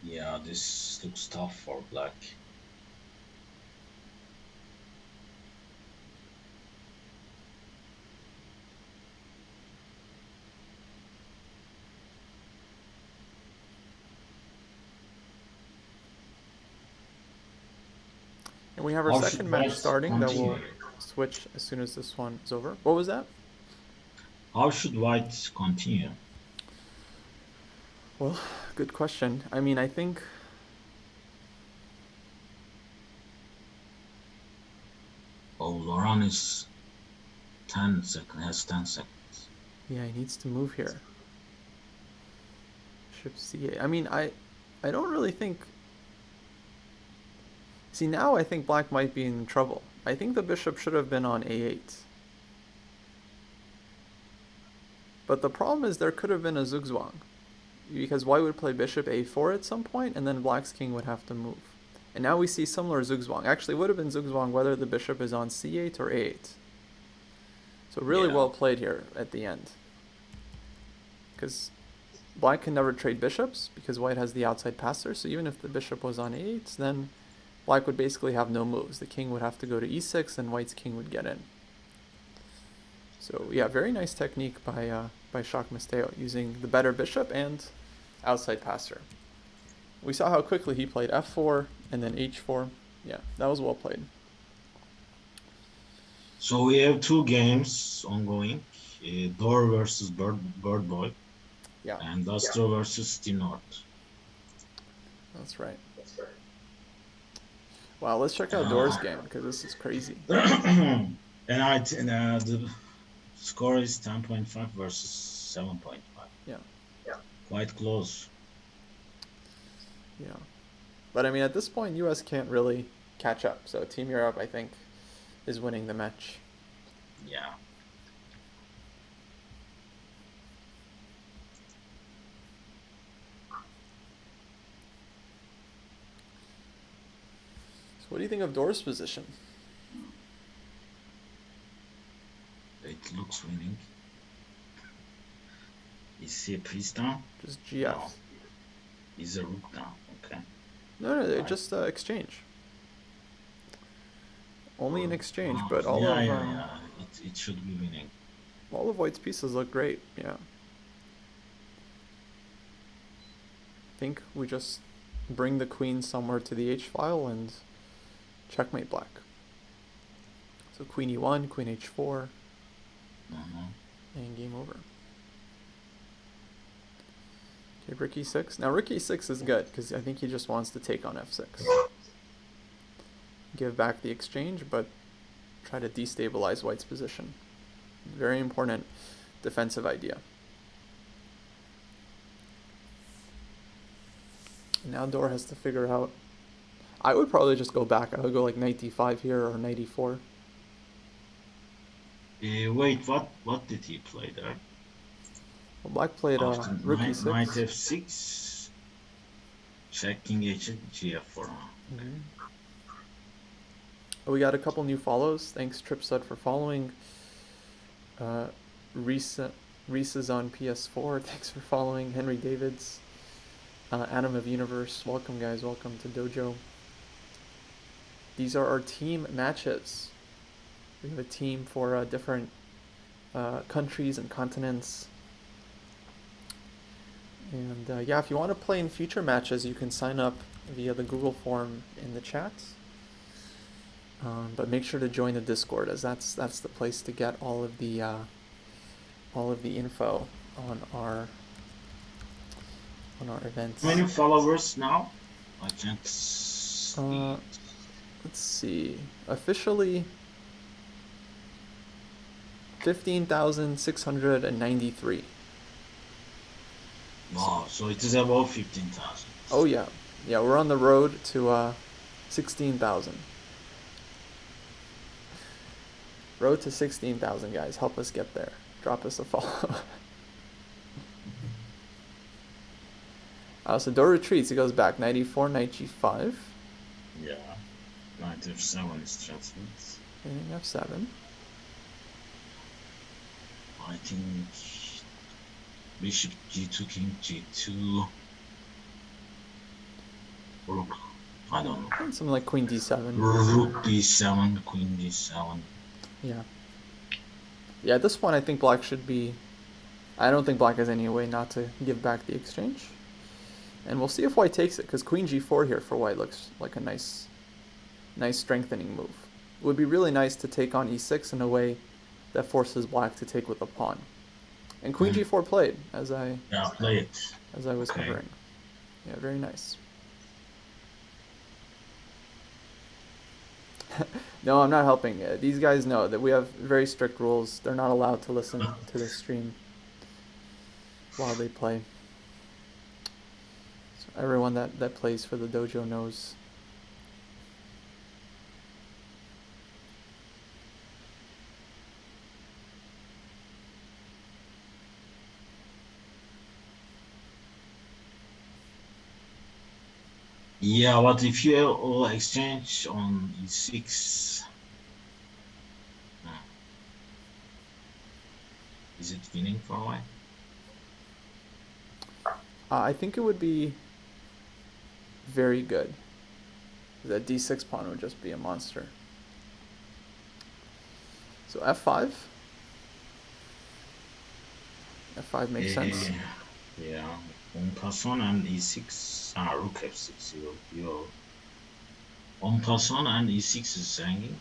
Yeah, this looks tough for black. And we have our How second should match white starting that will continue? switch as soon as this one is over. What was that? How should white continue? Well, good question. I mean, I think Oh, Laurent is 10 seconds, has 10 seconds. yeah, he needs to move here. Bishop c8. I mean, I don't really think. See, now I think black might be in trouble. I think the bishop should have been on a8. But the problem is there could have been a zugzwang. Because white would play bishop a4 at some point, and then black's king would have to move. And now we see similar zugzwang. Actually, it would have been zugzwang whether the bishop is on c8 or a8. So really Yeah. well played here at the end. Because black can never trade bishops, because white has the outside passer. So even if the bishop was on a8, then black would basically have no moves. The king would have to go to e6, and white's king would get in. So yeah, very nice technique by Jacques Masteo, using the better bishop and outside passer. We saw how quickly he played f4 and then h4. Yeah, that was well played. So we have two games ongoing: Door versus Bird Boy, Yeah, and Astro versus Steve North. that's right. Wow, let's check out Door's game, because this is crazy. And the score is 10.5 versus 7.5. Yeah. Quite close. Yeah. But I mean, at this point, US can't really catch up. So Team Europe, I think, is winning the match. Yeah. So what do you think of Door's position? It looks winning. Is he a priest now? Just GF. No. Is a rook down? Okay. No, Right. just exchange. Only an exchange, Oh, but yeah. It should be winning. all of White's pieces look great. Yeah. I think we just bring the queen somewhere to the h file and checkmate black. So queen e1, queen h4, and game over. Okay, rook e6. Now rook e6 is good because I think he just wants to take on f6. Give back the exchange, but try to destabilize White's position. Very important defensive idea. Now Dor has to figure out. I would probably just go back. I would go like knight d5 here or knight e4. Wait, what did he play there? Well, black played After rook knight e6. f6, check king h8, gf4. We got a couple new follows. Thanks Tripsud for following. Reese is on PS4. Thanks for following. Henry Davids. Adam of Universe. Welcome guys. Welcome to Dojo. These are our team matches. We have a team for different countries and continents. And yeah, if you want to play in future matches, you can sign up via the Google form in the chat. But make sure to join the Discord, as that's the place to get all of the info on our events. How many followers now? I can't see. Let's see. Officially 15,693. Wow, so it is above 15,000. Oh yeah. Yeah, we're on the road to 16,000. Road to 16,000, guys. Help us get there. Drop us a follow. So Dor retreats. He goes back. Knight e4, knight g5. Yeah. Knight f7 is transferred. And f7. I think bishop g2, king g2. Rook. I don't know. Something like queen d7. Rook d7, queen d7. Yeah. Yeah, at this point I think black should be... I don't think black has any way not to give back the exchange. And we'll see if white takes it, because queen g4 here for white looks like a nice strengthening move. It would be really nice to take on e6 in a way that forces black to take with a pawn. And queen g4 played, as I was covering. Yeah, very nice. No, I'm not helping. These guys know that we have very strict rules. They're not allowed to listen to the stream while they play. So everyone that plays for the dojo knows. Yeah, but if you all exchange on e6, is it winning for white? I think it would be very good. The d6 pawn would just be a monster. So f5. F5 makes sense. Yeah, on person and e6, rook f6. You're on person and e6 is hanging.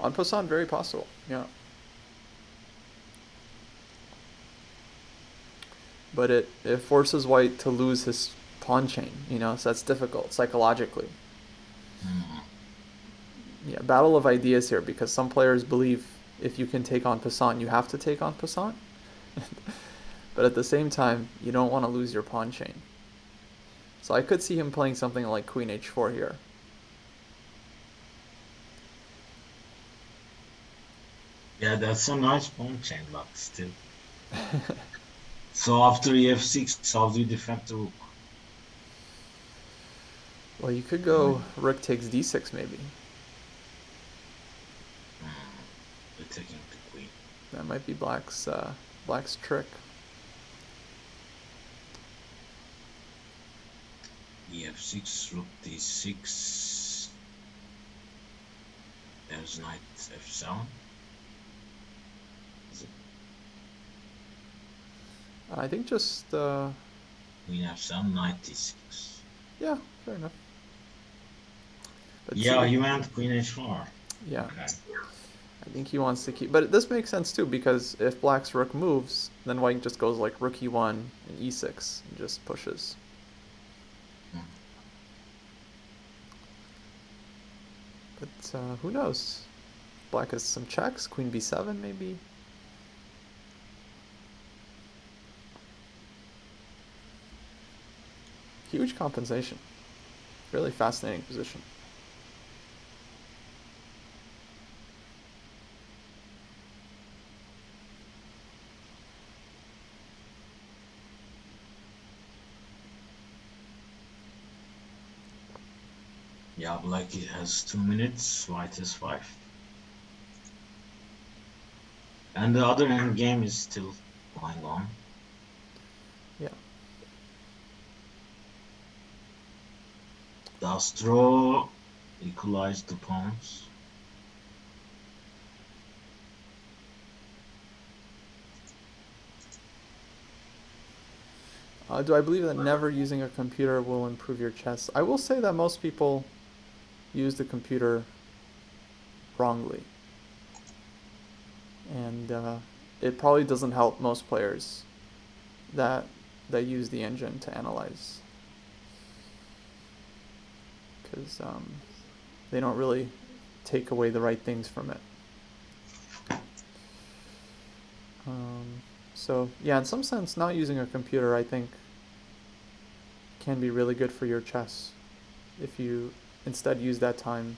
En passant, very possible. Yeah. But it forces white to lose his pawn chain, so that's difficult psychologically. Yeah, battle of ideas here, because some players believe if you can take en passant, you have to take en passant. But at the same time, you don't want to lose your pawn chain. So I could see him playing something like queen h4 here. Yeah, that's a nice pawn chain, but still. So after ef6, how do you defend the rook? Well, you could go rook takes d6 maybe. Taking the queen. That might be black's trick. f6, rook d6. There's knight f7. Is it I think just, queen f7, knight d6? yeah, fair enough. But Yeah, see, he went queen h4. yeah, Okay. I think he wants to keep, but this makes sense too, because if black's rook moves, then white just goes like rook e1 and e6 and just pushes. Hmm. But who knows? Black has some checks, queen b7 maybe. Huge compensation. Really fascinating position. Yeah, black has 2 minutes, white has 5. And the other end game is still going on. Yeah. Does draw equalize the pawns? Do I believe that never using a computer will improve your chess? I will say that most people use the computer wrongly. And it probably doesn't help most players that use the engine to analyze. Because they don't really take away the right things from it. So yeah, in some sense, not using a computer, I think, can be really good for your chess if you instead use that time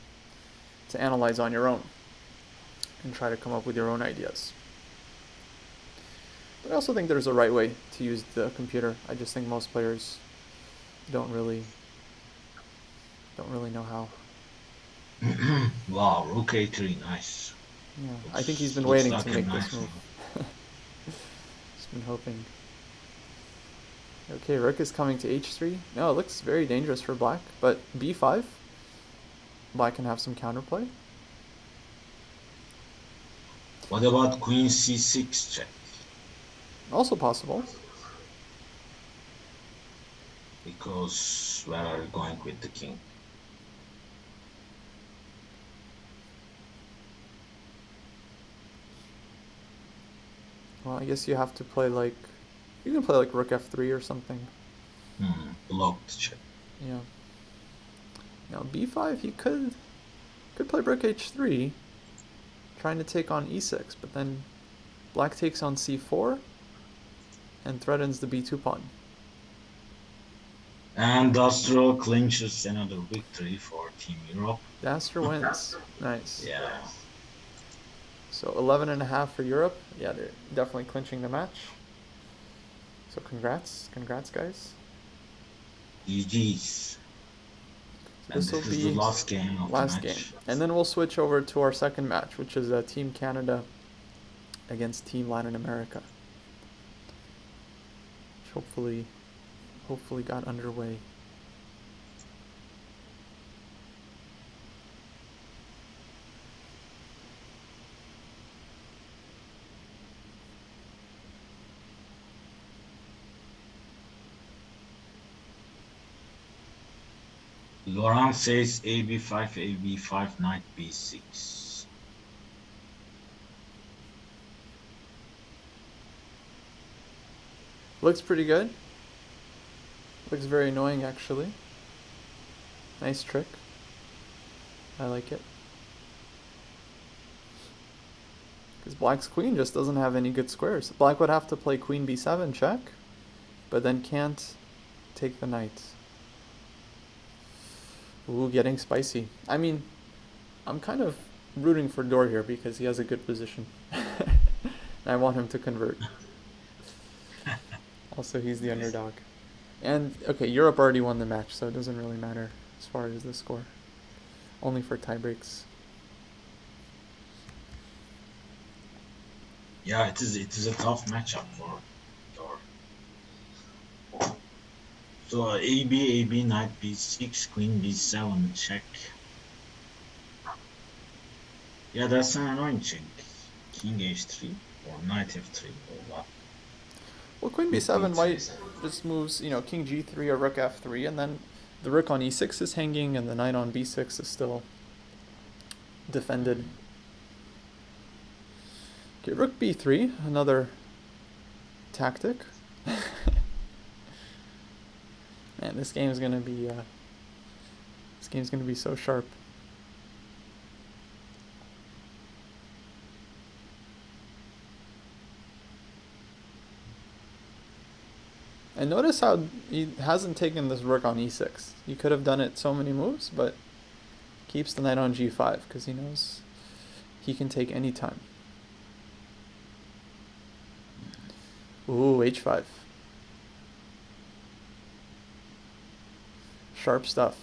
to analyze on your own and try to come up with your own ideas. But I also think there's a right way to use the computer. I just think most players don't really know how. Wow, rook a3, nice. Yeah, I think he's been Looks waiting like to a make nice this move. move. He's been hoping. Okay, rook is coming to h3. No, it looks very dangerous for black, but b5. Black can have some counterplay. What about queen c6 check? Also possible. Because where are you going with the king? Well, I guess you have to play like... You can play like rook f3 or something. Blocked check. Yeah. Now b5, he could play rook h3, trying to take on e6, but then black takes on c4 and threatens the b2 pawn. And Dastro clinches another victory for Team Europe. Dasher wins. Nice. Yeah. So 11.5 for Europe. Yeah, they're definitely clinching the match. So congrats guys. GG's. And This will this is be the last game of the match. game. And then we'll switch over to our second match, which is Team Canada against Team Latin America. Which hopefully got underway. Laurent says AB5, knight B6. Looks pretty good. Looks very annoying, actually. Nice trick. I like it. Because black's queen just doesn't have any good squares. Black would have to play queen b7 check, but then can't take the knight. Ooh, getting spicy. I mean, I'm kind of rooting for Dor here because he has a good position. I want him to convert. Also, he's the underdog. And, okay, Europe already won the match, so it doesn't really matter as far as the score. Only for tie breaks. Yeah, it is a tough matchup for Dor. So A B, knight B6, queen B7, check. Yeah, that's an annoying check. King H3 or knight F3 or what? Well, queen Rook b7 B3. white just moves, king g3 or rook f3, and then the rook on e6 is hanging, and the knight on b6 is still defended. Okay, rook b3, another tactic. Man, this game's gonna be so sharp. And notice how he hasn't taken this rook on e6. He could have done it so many moves, but keeps the knight on g5 because he knows he can take any time. Ooh, h5. Sharp stuff.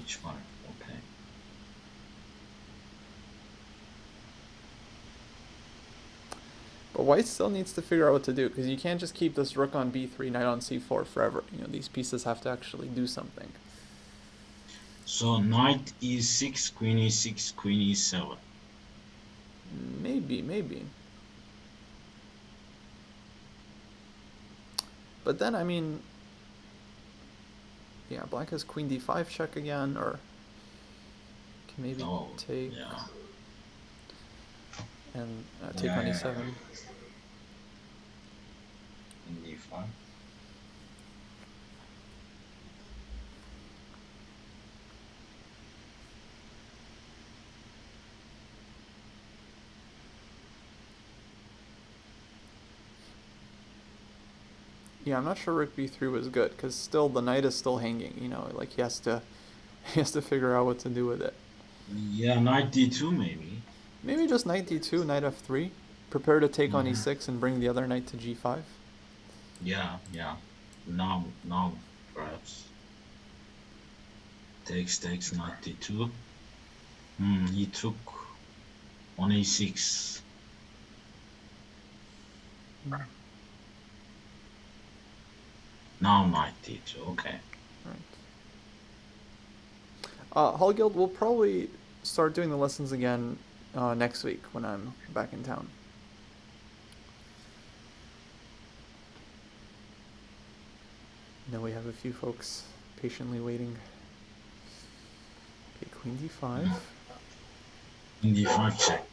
H5, okay. But white still needs to figure out what to do, because you can't just keep this rook on b3, knight on c4 forever. These pieces have to actually do something. So knight E6, queen E6, queen E7. Maybe. But then, I mean, yeah, black has queen d5 check again, or can maybe take yeah. and take on e7. Queen D5. Yeah, I'm not sure rook b3 was good, because still the knight is still hanging. Like he has to figure out what to do with it. Yeah, knight D2 maybe. Maybe just knight d2, knight f3. Prepare to take on e6 and bring the other knight to g5. Yeah. Now perhaps. Takes knight D2. He took on A6. Now knight D2, okay. Right. Hallguild, we'll probably start doing the lessons again next week when I'm back in town. I know we have a few folks patiently waiting. Okay, queen d5. Queen D5 check.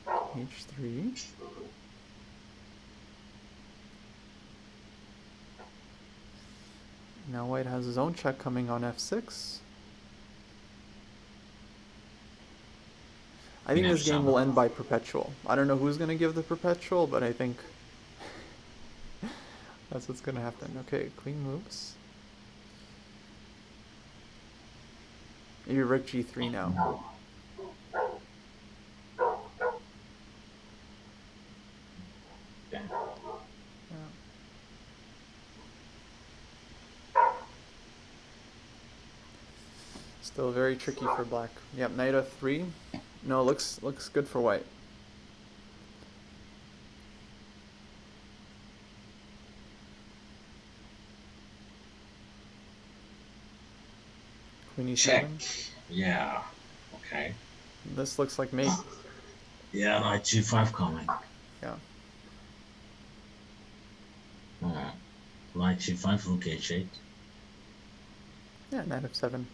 h3. Now white has his own check coming on f6. I think this game will end by perpetual. I don't know who's going to give the perpetual, but I think that's what's going to happen. Okay, queen moves. Maybe rook g3 now. Yeah. Still very tricky for black. Yep, knight f3. No, looks good for white. Queen e7. Check. Yeah. Okay. This looks like mate. Yeah, knight g5 coming. Yeah. Knight g5, rook h8. Yeah, knight f7.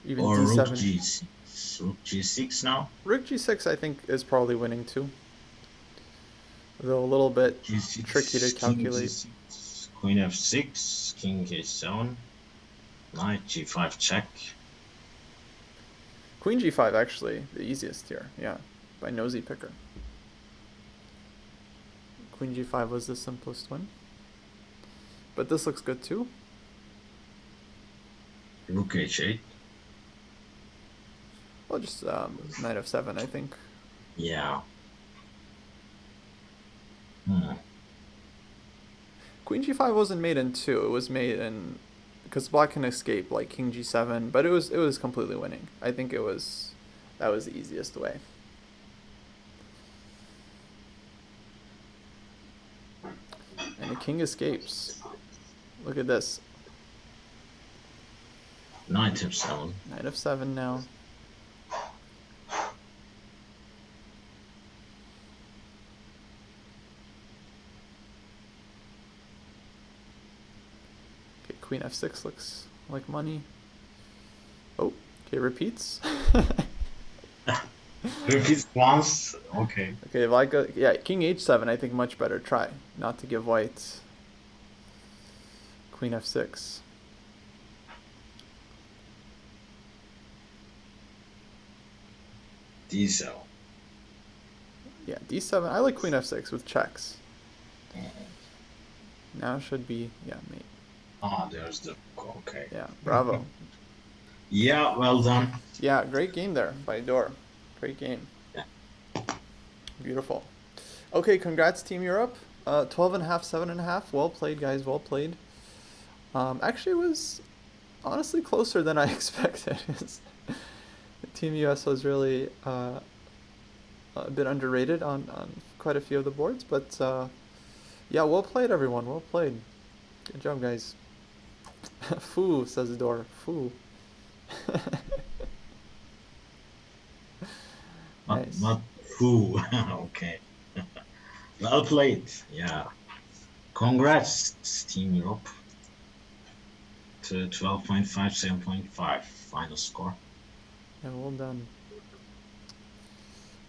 Even or d7. rook g6. Rook g6 now. Rook g6 I think is probably winning too. Though a little bit G6, tricky to calculate. G6, queen f6, king h7, knight g5 check. Queen g5 actually the easiest here, yeah, by nosy picker. Queen g5 was the simplest one. But this looks good too. Rook h8. Well, just knight f7, I think. Yeah. Queen g5 wasn't made in 2. It was made in because black can escape like king g7, but it was completely winning. I think that was the easiest way. And the king escapes. Look at this. Knight f7. Knight of 7 now. Okay, queen f6 looks like money. Oh, okay, repeats. Repeats once. Okay. Okay, if I go, yeah, king h7, I think much better try. Not to give white queen f6. D7. Yeah, d7. I like queen f6 with checks. Now should be, yeah, mate. Ah, there's the. Okay. Yeah, bravo. Yeah, well done. Yeah, great game there by Dor. Great game. Yeah. Beautiful. Okay, congrats Team Europe. 12.5, 7.5. Well played, guys. Well played. Actually, it was honestly closer than I expected. Team US was really a bit underrated on quite a few of the boards, but yeah, well played, everyone. Well played. Good job, guys. Foo, says Dor. Foo. Nice. Not who. Okay. Well played. Yeah. Congrats, Team Europe. To 12.5, 7.5 final score. Yeah, well done.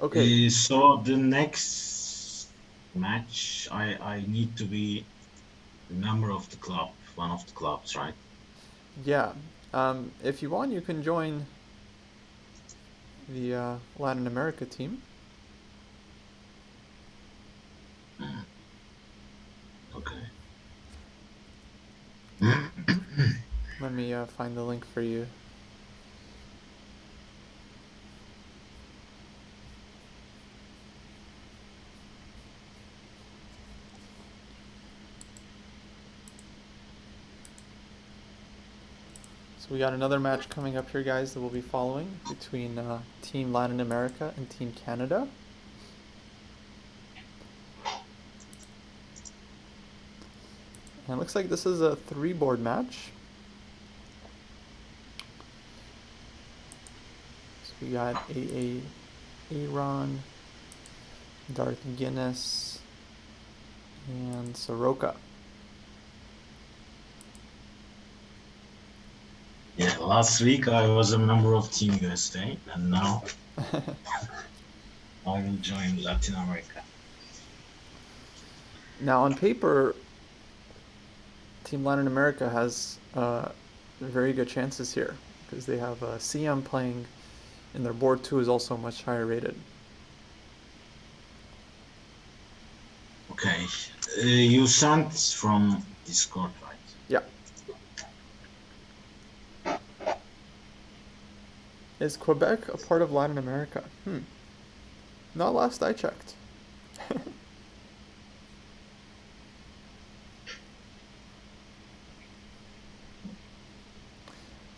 Okay. So the next match, I need to be a member of the club, one of the clubs, right? Yeah. If you want, you can join the Latin America team. Okay. Let me find the link for you. So we got another match coming up here, guys, that we'll be following between Team Latin America and Team Canada. And it looks like this is a 3-board match. So we got Aaron, Darth Guinness, and Soroka. Yeah, last week I was a member of Team USA, and now I will join Latin America. Now, on paper, Team Latin America has very good chances here because they have CM playing, and their board 2 is also much higher rated. Okay, you sent from Discord, right? Yeah. Is Quebec a part of Latin America? Not last I checked.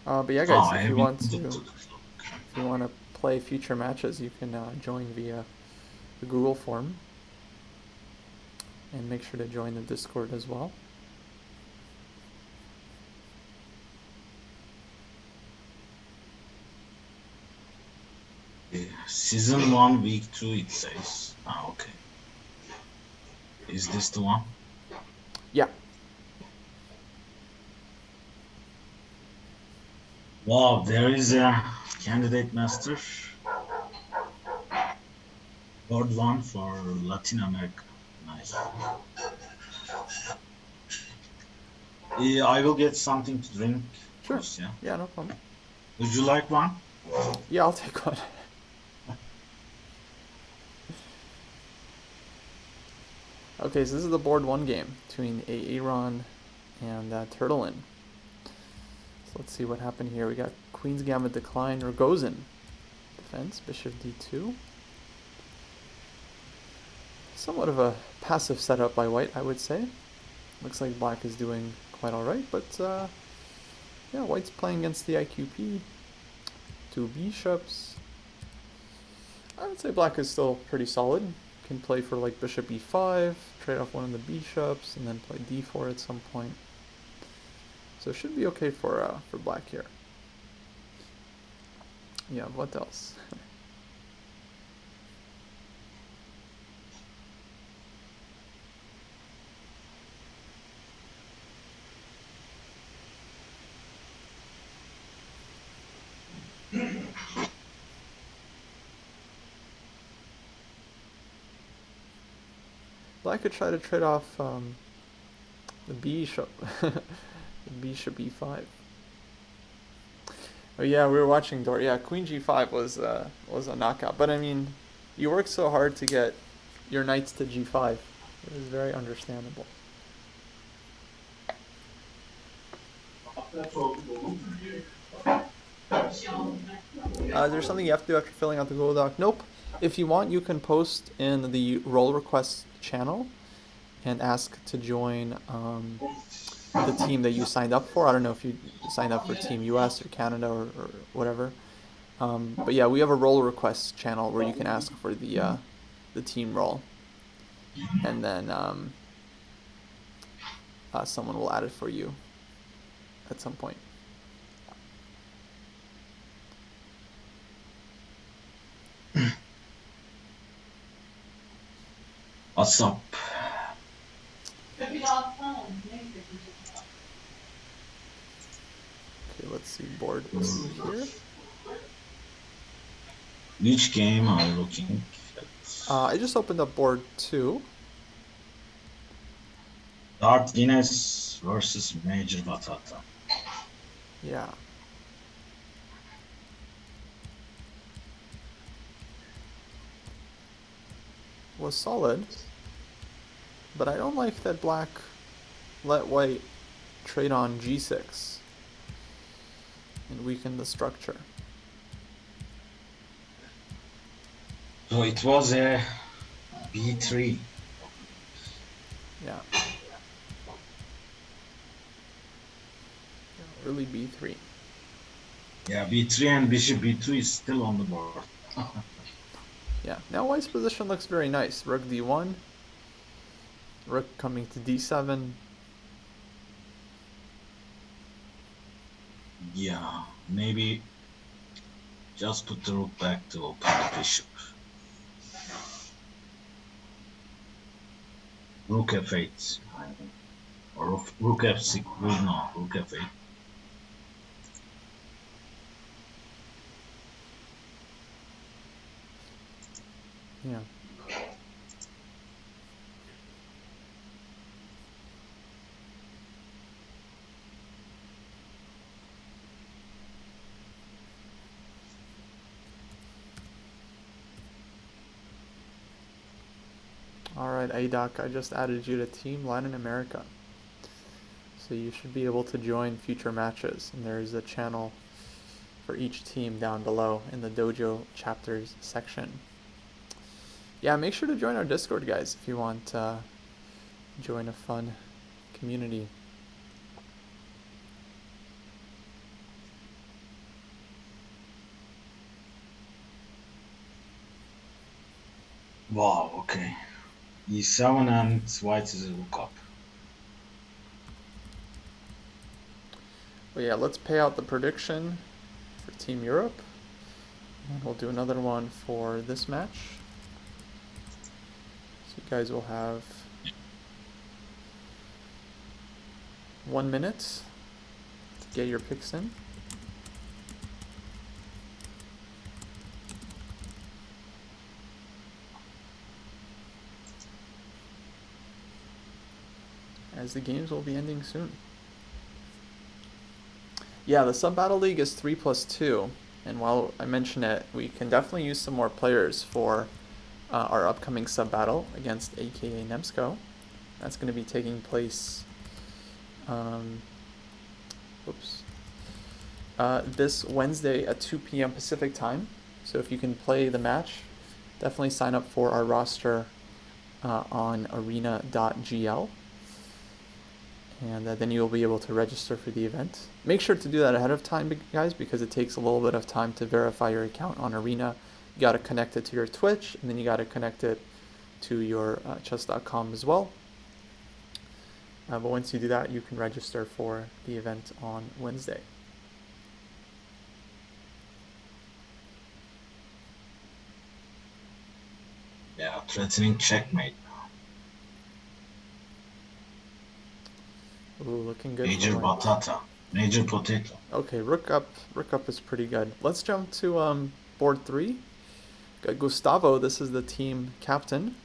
But yeah, guys, if you want to play future matches, you can join via the Google form, and make sure to join the Discord as well. Season 1, week 2, it says. Okay. Is this the one? Yeah. Wow, there is a candidate master. Board 1 for Latin America. Nice. I will get something to drink. Sure. Course, yeah. Yeah, no problem. Would you like one? Yeah, I'll take one. Okay, so this is the board 1 game between Aaron and Turtlin. So let's see what happened here. We got Queen's Gambit decline, Rogozin defense, Bishop d2. Somewhat of a passive setup by white, I would say. Looks like black is doing quite alright, but yeah, white's playing against the IQP. 2 bishops. I would say black is still pretty solid, can play for like bishop e5, trade off one of the bishops, and then play d4 at some point. So it should be okay for black here. Yeah, what else? Black could try to trade off the bishop, the bishop e5. Oh yeah, we were watching Dor. Yeah, Queen g5 was a knockout. But I mean, you worked so hard to get your knights to g5. It was very understandable. Is there something you have to do after filling out the Google Doc? Nope. If you want, you can post in the role request channel and ask to join the team that you signed up for. I don't know if you signed up for Team US or Canada or whatever. But yeah, we have a role request channel where you can ask for the team role, and then someone will add it for you at some point. What's up? Okay, let's see board 2 here. Which game are you looking at? I just opened up board 2. Dart Guinness versus Major Batata. Yeah. Was solid, but I don't like that black let white trade on g6 and weaken the structure. So it was a b3. Yeah. Early b3. Yeah, b3 and bishop b2 is still on the board. Yeah, now white's position looks very nice. Rook d1, rook coming to d7. Yeah, maybe just put the rook back to open the bishop. Rook f8, or rook f6, no, rook f8. Yeah. Alright, ADOC, I just added you to Team Latin America. So you should be able to join future matches, and there's a channel for each team down below in the Dojo chapters section. Yeah, make sure to join our Discord, guys, if you want to join a fun community. Wow, okay. e7 and white is a lookup. Well, yeah, let's pay out the prediction for Team Europe. And we'll do another one for this match. So you guys will have 1 minute to get your picks in. As the games will be ending soon. Yeah, the Sub Battle League is 3+2, and while I mention it, we can definitely use some more players for our upcoming Sub Battle against AKA Nemsko. That's going to be taking place this Wednesday at 2 p.m. Pacific time. So if you can play the match, definitely sign up for our roster on arena.gl. And then you'll be able to register for the event. Make sure to do that ahead of time, guys, because it takes a little bit of time to verify your account on Arena. You got to connect it to your Twitch, and then you got to connect it to your chess.com as well. But once you do that, you can register for the event on Wednesday. Yeah, threatening checkmate. Ooh, looking good for Major white. batata. Major potato. Okay, rook up. Rook up is pretty good. Let's jump to board 3. Got Gustavo. This is the team captain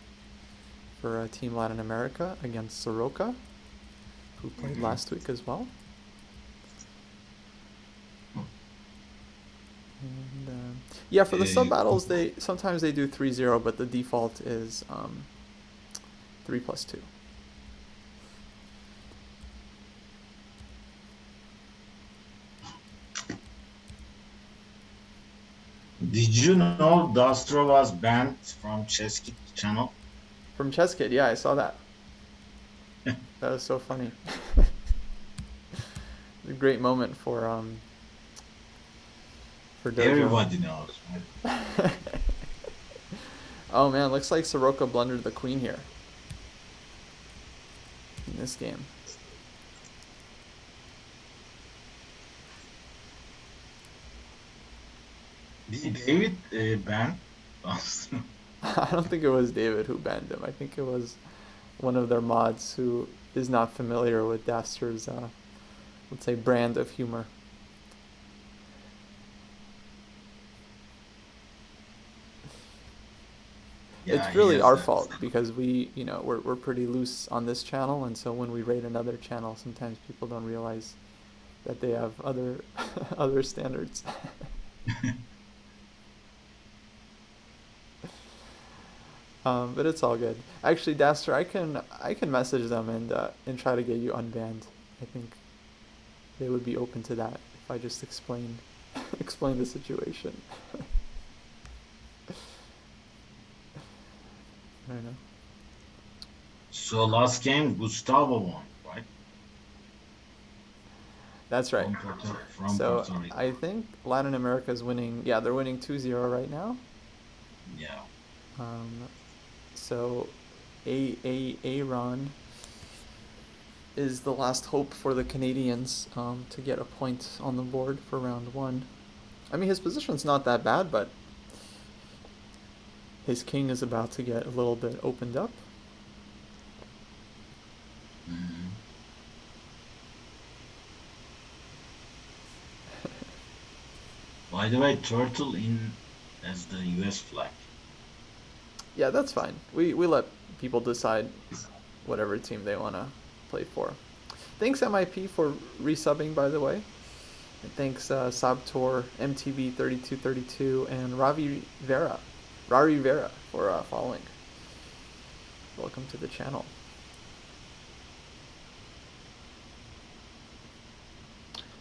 for Team Latin America against Soroka, who played last week as well. And yeah, for the sub battles, they sometimes they do 3-0, but the default is 3+2. Did you know Dastro was banned from Chess Kit channel? From Chess Kid, yeah, I saw that. That was so funny. A great moment for Dojo. Everybody knows. Right? Oh man, looks like Soroka blundered the queen here in this game. Did David ban Dastro? I don't think it was David who banned him. I think it was one of their mods who is not familiar with Dastor's, let's say, brand of humor. Yeah, it's really our that. fault because we're pretty loose on this channel, and so when we raid another channel, sometimes people don't realize that they have other other standards. But it's all good. Actually, Dastor, I can message them and try to get you unbanned. I think they would be open to that if I just explain the situation. I don't know. So last game, Gustavo won, right? That's right. From So Puerto Rico. I think Latin America is winning. Yeah, they're winning 2-0 right now. Yeah. So Aaron is the last hope for the Canadians to get a point on the board for round 1. I mean, his position's not that bad, but his king is about to get a little bit opened up. Mm-hmm. By the way, turtle in as the US flag. Yeah, that's fine. We let people decide whatever team they want to play for. Thanks MIP for resubbing, by the way. And thanks Sabtor, MTV3232, and Rari Vera for following. Welcome to the channel.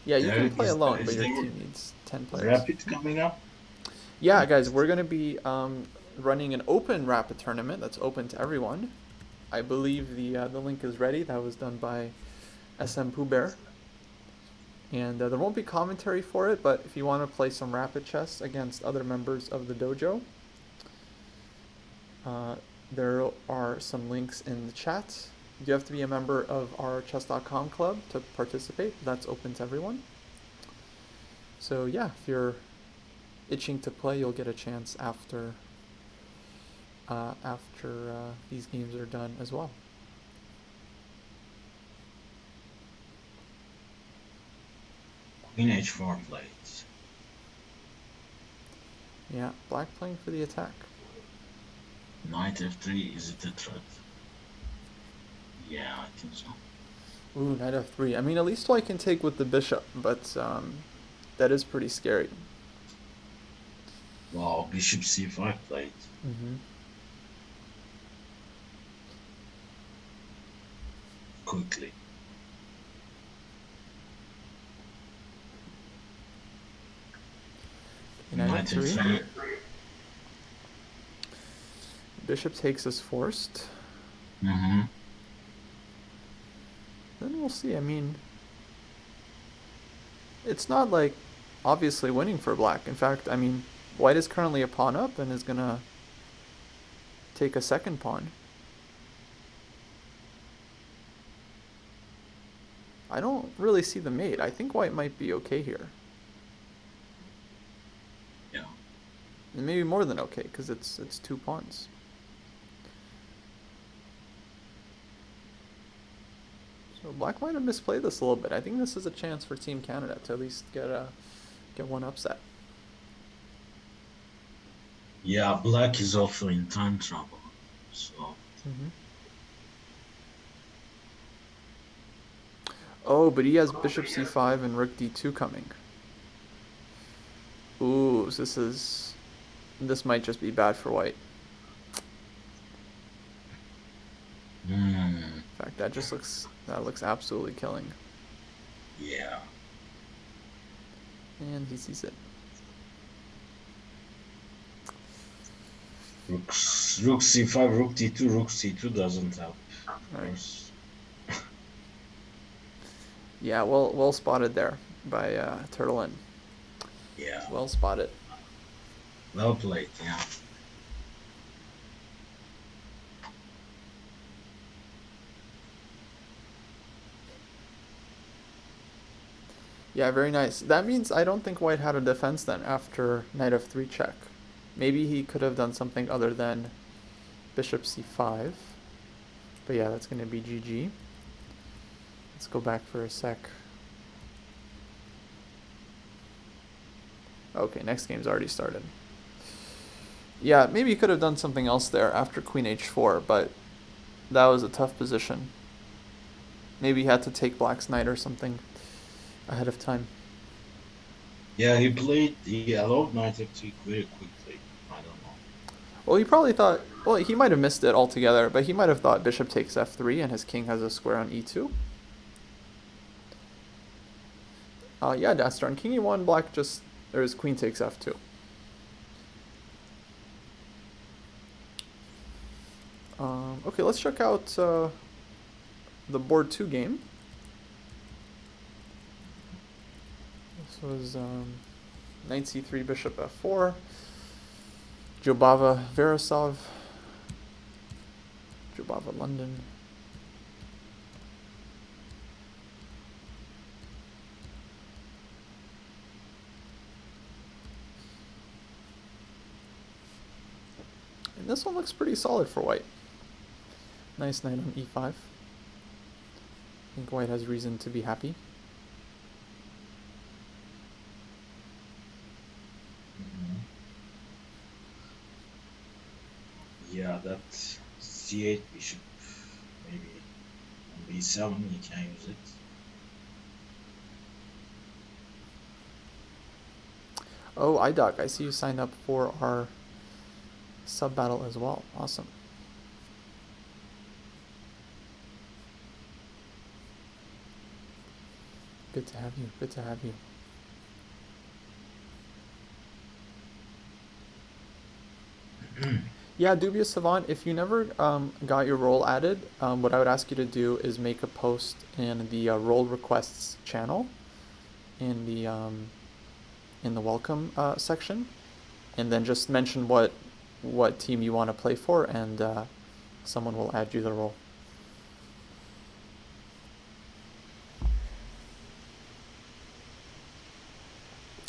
Yeah, you can play alone, but your team needs 10 players. Rapid coming up? Yeah, guys, we're going to be running an open Rapid tournament that's open to everyone. I believe the link is ready. That was done by SM Pooh Bear. And there won't be commentary for it, but if you want to play some Rapid chess against other members of the dojo, there are some links in the chat. You have to be a member of our chess.com club to participate. That's open to everyone. So yeah, if you're itching to play, you'll get a chance after these games are done as well. Queen h4 plays. Yeah, black playing for the attack. Knight f3, is it a threat? Yeah, I think so. Ooh, knight f3. I mean, at least I can take with the bishop, but that is pretty scary. Wow, bishop c5 played. Quickly. Knight f3. Bishop takes us forced. Then we'll see. I mean, it's not like obviously winning for black. In fact, I mean, white is currently a pawn up and is gonna take a second pawn. I don't really see the mate. I think white might be okay here. Yeah. And maybe more than okay, because it's 2 pawns. So black might have misplayed this a little bit. I think this is a chance for Team Canada to at least get one upset. Yeah, black is also in time trouble. So. Oh, but he has bishop c5 and rook d2 coming. Ooh, so this might just be bad for white. In fact, that looks absolutely killing. Yeah. And he sees it. Rook c5, rook d2, rook c2 doesn't help. Of course. Yeah, well spotted there by Turtlin. Yeah. Well spotted. Well played, yeah. Yeah, very nice. That means I don't think white had a defense then after knight f3 check. Maybe he could have done something other than bishop c5. But yeah, that's going to be GG. Let's go back for a sec. Okay, next game's already started. Yeah, maybe he could have done something else there after queen h4, but that was a tough position. Maybe he had to take black's knight or something ahead of time. Yeah, he allowed knight f3 very quickly. I don't know. Well, he probably thought, well, he might have missed it altogether, but he might have thought bishop takes f3 and his king has a square on e2. Yeah, Dastar, on king e1, black just, or his queen takes f2. Okay, let's check out the board 2 game. This was knight c3, bishop f4, Jobava Veresov, Jobava London. And this one looks pretty solid for white. Nice knight on e5. I think white has reason to be happy. Yeah, that c8 bishop, maybe on b7 you can use it. Oh, iDoc, I see you signed up for our sub battle as well. Awesome. Good to have you. Good to have you. Yeah, Dubious Savant, if you never got your role added, what I would ask you to do is make a post in the role requests channel in the welcome section, and then just mention what team you want to play for, and someone will add you the role.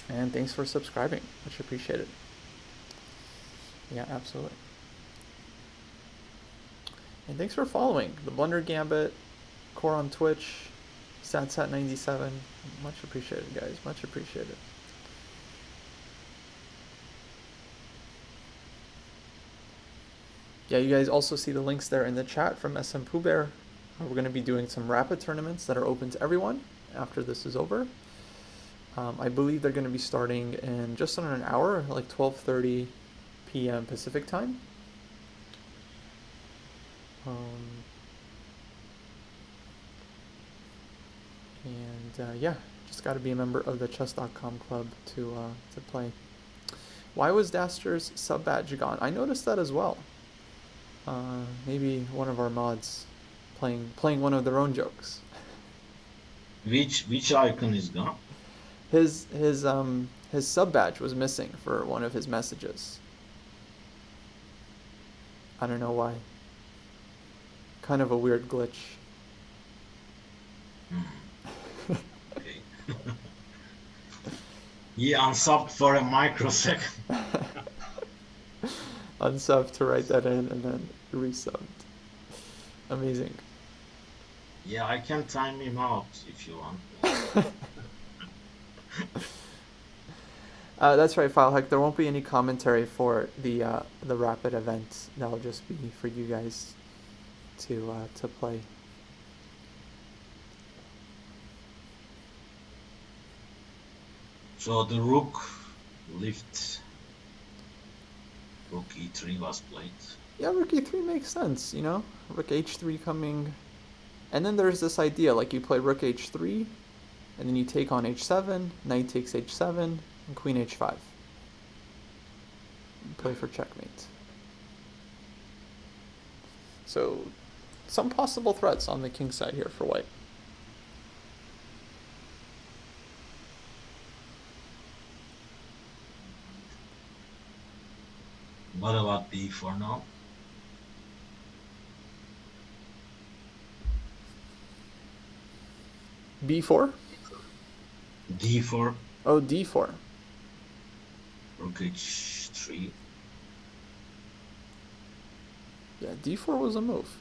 And thanks for subscribing. Much appreciated. Yeah, absolutely. And thanks for following the Blunder Gambit, Core on Twitch, StatSat97. Much appreciated, guys. Much appreciated. Yeah, you guys also see the links there in the chat from SM Pooh Bear. We're going to be doing some rapid tournaments that are open to everyone after this is over. I believe they're going to be starting in just under an hour, like 12:30 p.m. Pacific time. Yeah, just got to be a member of the chess.com club to play. Why was Daster's sub badge gone? I noticed that as well. Maybe one of our mods playing one of their own jokes. Which icon is gone? His sub badge was missing for one of his messages. I don't know why. Kind of a weird glitch. Okay. He unsubbed for a microsecond. Unsubbed to write that in and then resubbed. Amazing. Yeah, I can time him out if you want. That's right, FileHack. There won't be any commentary for the rapid event. That'll just be for you guys to play. So the rook lift, rook e3 was played. Yeah, rook e3 makes sense, you know? Rook h3 coming. And then there's this idea, like you play rook h3, and then you take on h7, knight takes h7, and queen h5. And play for checkmate. So, some possible threats on the king side here for white. What about b4 now? b4? d4, Oh, d4. rook h3. Yeah, d4 was a move.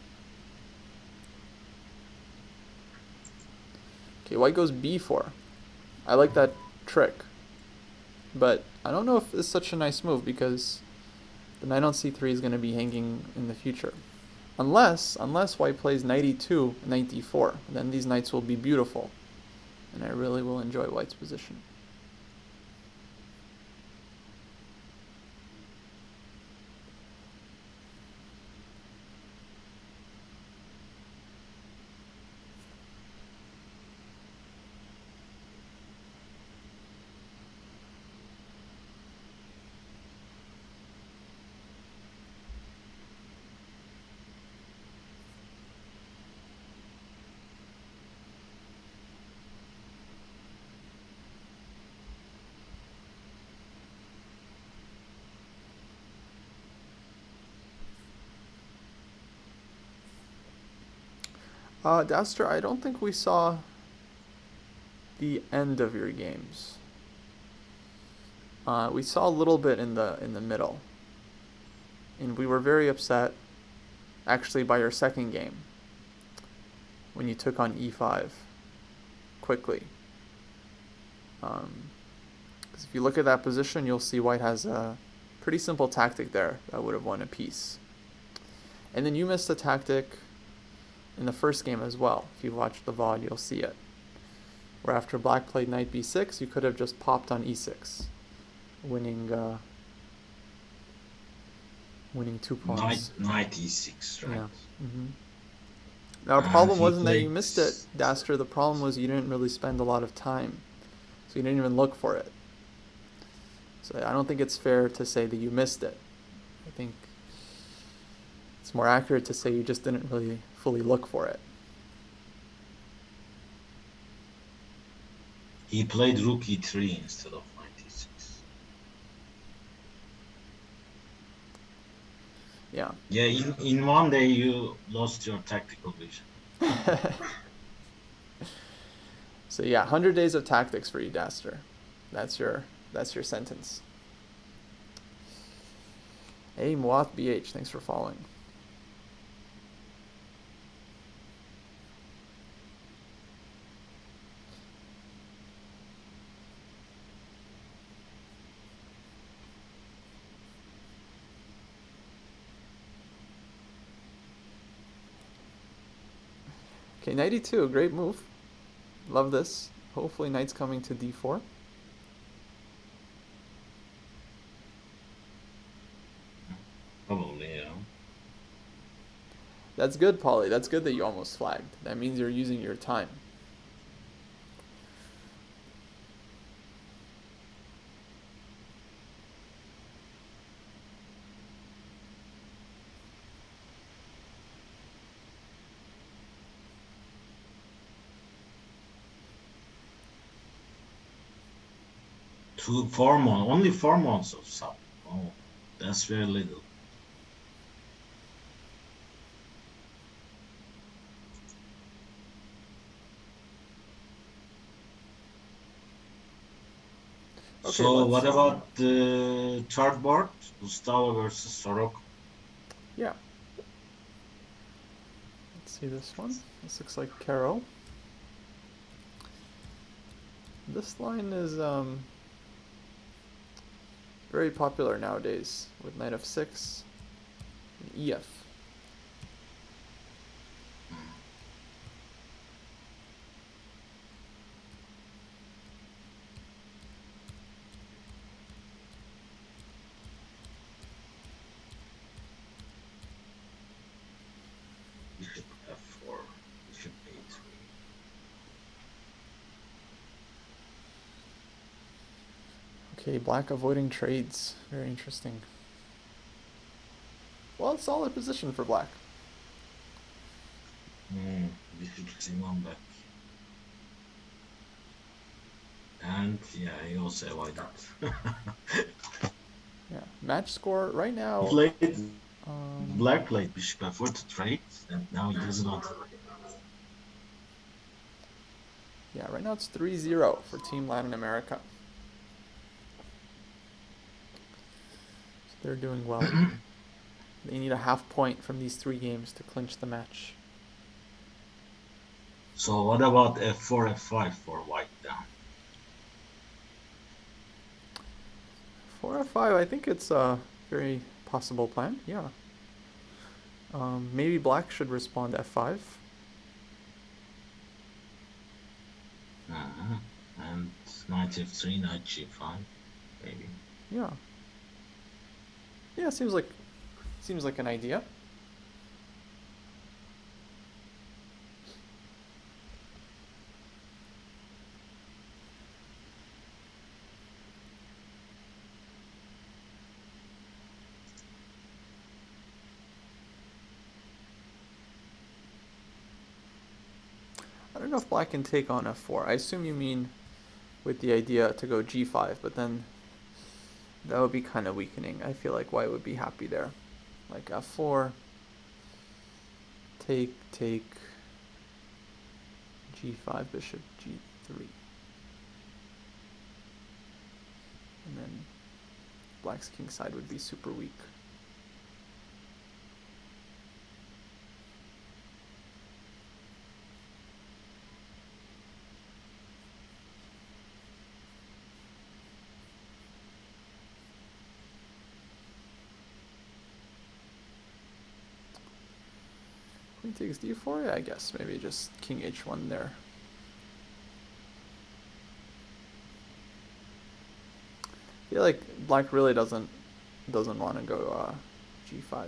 Okay, white goes b4. I like that trick. But I don't know if it's such a nice move because the knight on c3 is going to be hanging in the future. Unless white plays knight e2, knight d4. Then these knights will be beautiful. And I really will enjoy white's position. Daster, I don't think we saw the end of your games. We saw a little bit in the middle, and we were very upset, actually, by your second game when you took on e5 quickly. Because if you look at that position, you'll see white has a pretty simple tactic there that would have won a piece. And then you missed a tactic in the first game as well. If you watch the VOD, you'll see it. Where after black played knight b6, you could have just popped on e6, winning 2 pawns. Knight e6, right? Yeah. Now, the problem wasn't that you missed it, Daster. The problem was you didn't really spend a lot of time. So you didn't even look for it. So I don't think it's fair to say that you missed it. I think it's more accurate to say you just didn't really fully look for it. He played rook e3 instead of knight e6. Yeah. Yeah, in one day you lost your tactical vision. So yeah, 100 days of tactics for you, Daster. That's your sentence. Hey, Moath BH, thanks for following. Okay, knight e2, great move. Love this. Hopefully knight's coming to d4. Probably, yeah. That's good, Polly. That's good that you almost flagged. That means you're using your time. Only 4 months of sub. Oh, that's very little. Okay, So let's what about the third board? Gustavo versus Sorok. yeah. Let's see this one. This looks like Caro. This line is very popular nowadays with knight f6 and ef. Bishop f4, bishop a3. Okay, black avoiding trades. Very interesting. Well, it's a solid position for black. Bishop c1 back. And yeah, he also avoided. Yeah, match score right now. Black played bishop f4 to trade, and now he doesn't want to. Yeah, right now it's 3-0 for Team Latin America. So they're doing well. They need a half point from these 3 games to clinch the match. So what about f4, f5 for white down? 4f5, I think it's a very possible plan. Yeah. Maybe black should respond f5. And knight f3, knight g5, maybe. Yeah. Yeah, seems like an idea. I don't know if black can take on f4. I assume you mean with the idea to go g5, but then that would be kind of weakening. I feel like white would be happy there. Like f4, take, g5, bishop g3. And then black's king side would be super weak. Queen takes d4, yeah, I guess maybe just king h1 there. I feel like black really doesn't want to go g5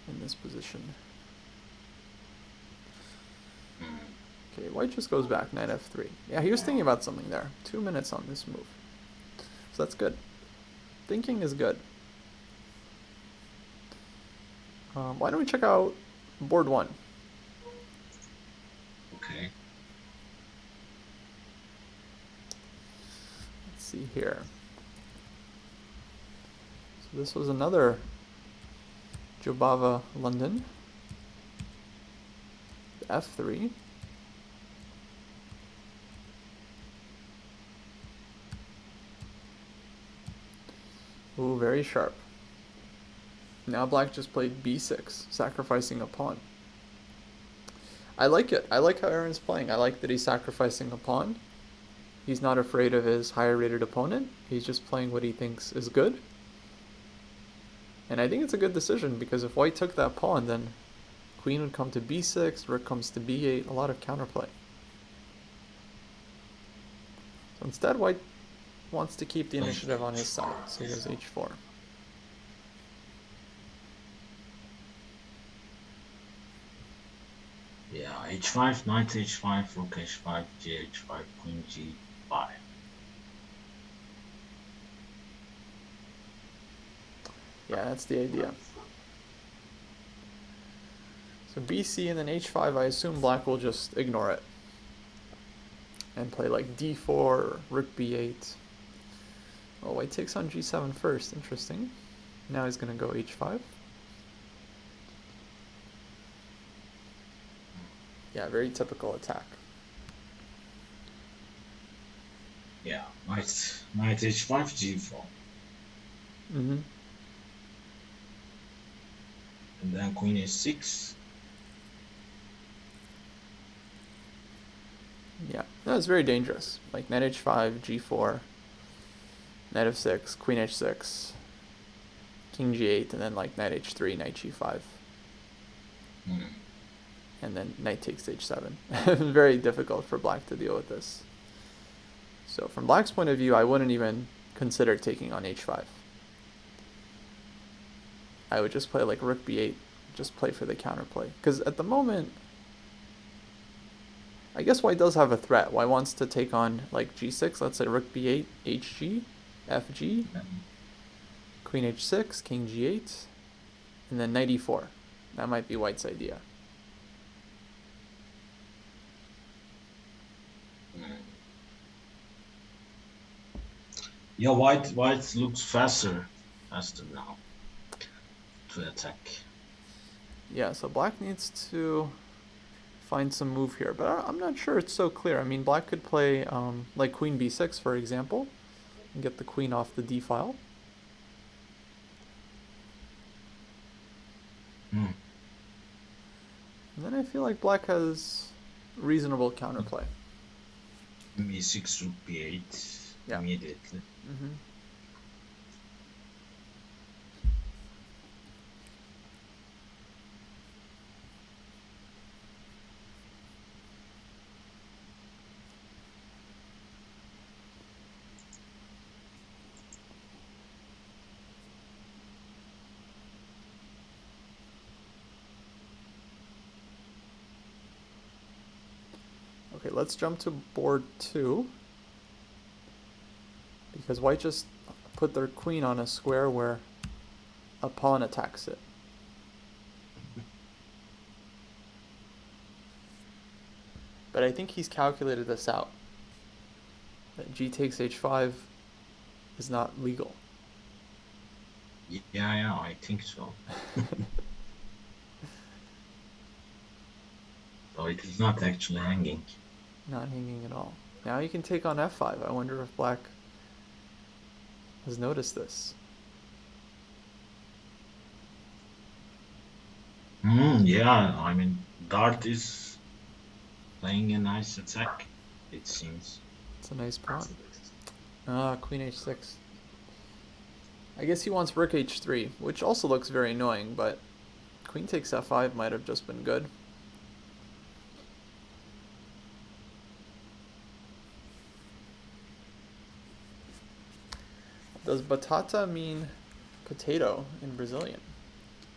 in this position. Okay, white just goes back, knight f3. Yeah, he was thinking about something there. 2 minutes on this move. So that's good. Thinking is good. Why don't we check out board 1? Okay. Let's see here. So this was another Jobava London. F3. Ooh, very sharp. Now black just played b6, sacrificing a pawn. I like it. I like how Aaron's playing. I like that he's sacrificing a pawn. He's not afraid of his higher rated opponent. He's just playing what he thinks is good. And I think it's a good decision because if white took that pawn, then queen would come to b6, rook comes to b8, a lot of counterplay. So instead, white wants to keep the initiative on his side, so he goes h4. Yeah, h5, knight h5, rook h5, gh5, queen g5. Yeah, that's the idea. So bc and then h5, I assume black will just ignore it and play like d4 or rook b8. Oh, white takes on g7 first. Interesting. Now he's going to go h5. Yeah, very typical attack. Yeah, knight h5, g4, Mm-hmm. and then queen h6. Yeah, that was very dangerous. Like knight h5, g4, knight f6, queen h6, king g8, and then like knight h3, knight g5, Hmm. and then knight takes h7. Very difficult for black to deal with this. So from black's point of view, I wouldn't even consider taking on h5. I would just play like rook b8, just play for the counterplay. Because at the moment, I guess white does have a threat. White wants to take on like g6, let's say rook b8, hg, fg, queen h6, king g8, and then knight e4. That might be white's idea. Hmm. Yeah, white looks faster now to attack. Yeah, so black needs to find some move here, but I'm not sure it's so clear. I mean, black could play like queen b6, for example, and get the queen off the d file. Hmm. And then I feel like black has reasonable counterplay. b6, rook b8 Yeah. immediately. Mm-hmm. Okay, let's jump to board 2. Because white just put their queen on a square where a pawn attacks it. But I think he's calculated this out. That g takes h5 is not legal. Yeah, I think so. So it is not actually hanging. Not hanging at all. Now you can take on f5. I wonder if black has noticed this. Yeah, I mean, Dart is playing a nice attack, it seems. It's a nice pawn. Ah, queen h6. I guess he wants rook h3, which also looks very annoying, but queen takes f5 might have just been good. Does batata mean potato in Brazilian?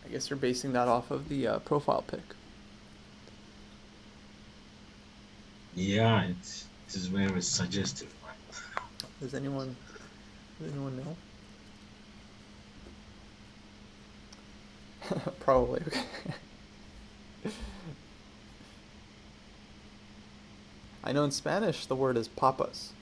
I guess you're basing that off of the profile pic. Yeah, it is very suggestive, right? Does anyone know? Probably. Okay. I know in Spanish the word is papas.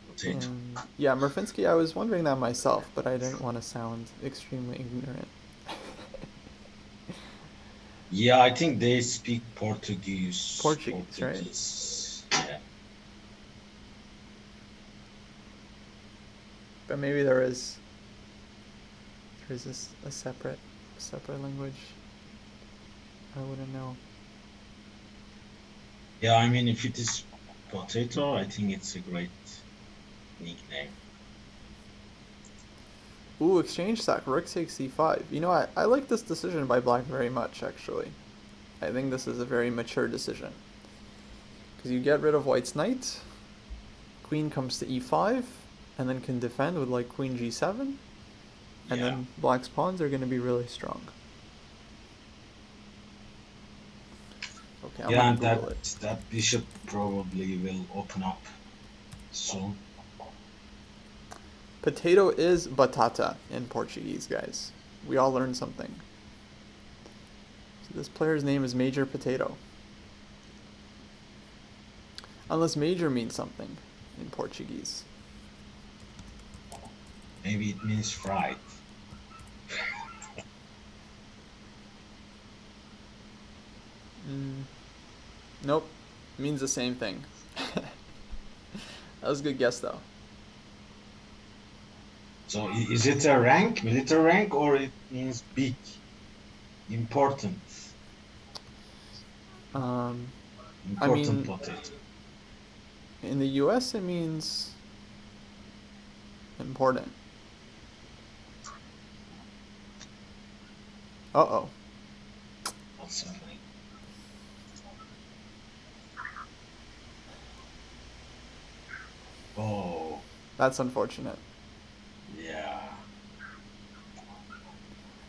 Potato. And yeah, Murfinsky, I was wondering that myself, but I didn't want to sound extremely ignorant. Yeah, I think they speak Portuguese. Portuguese, right? Yeah. But maybe there's a separate language. I wouldn't know. Yeah, I mean, if it is potato, I think it's a great nickname. Ooh, exchange sack. Rook takes c5. You know, I like this decision by black very much, actually. I think this is a very mature decision. Because you get rid of white's knight, queen comes to e5, and then can defend with like queen g7, and then black's pawns are going to be really strong. Okay, I'm Yeah, gonna and Google it. that bishop probably will open up soon. Potato is batata in Portuguese, guys. We all learned something. So this player's name is Major Potato. Unless major means something in Portuguese. Maybe it means fried. Nope. Means the same thing. That was a good guess, though. So is it a rank, military rank, or it means big, important, Um, I important mean, potato? in the US, it means important. Uh-oh. What's happening? Oh, That's unfortunate. yeah.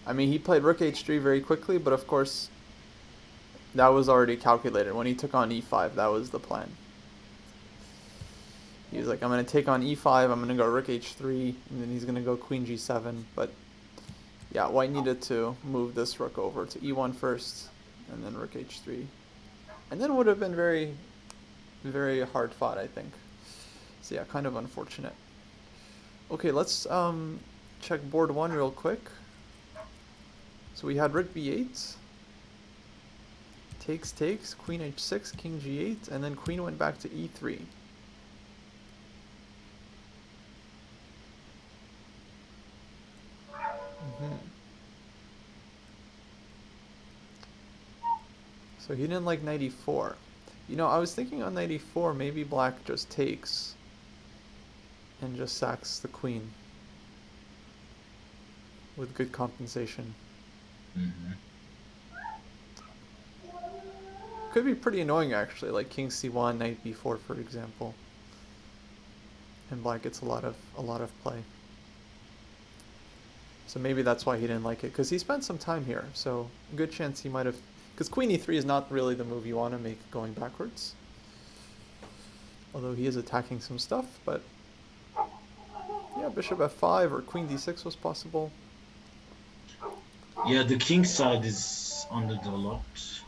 I mean, he played rook h3 very quickly, but of course, that was already calculated. When he took on e5, that was the plan. He was like, I'm going to take on e5, I'm going to go rook h3, and then he's going to go queen g7. But yeah, white needed to move this rook over to e1 first, and then rook h3. And then would have been very, very hard fought, I think. So yeah, kind of unfortunate. Okay, let's check board 1 real quick. So we had rook b8, takes, queen h6, king g8, and then queen went back to e3. So he didn't like knight e4. You know, I was thinking on knight e4, maybe black just takes and just sacks the queen with good compensation. Mm-hmm. Could be pretty annoying actually, like king c1, knight b4, for example. And black gets a lot of play. So maybe that's why he didn't like it, because he spent some time here. So good chance he might have, because queen e3 is not really the move you want to make going backwards. Although he is attacking some stuff, but yeah, bishop f5 or queen d6 was possible. Yeah, the king side is underdeveloped,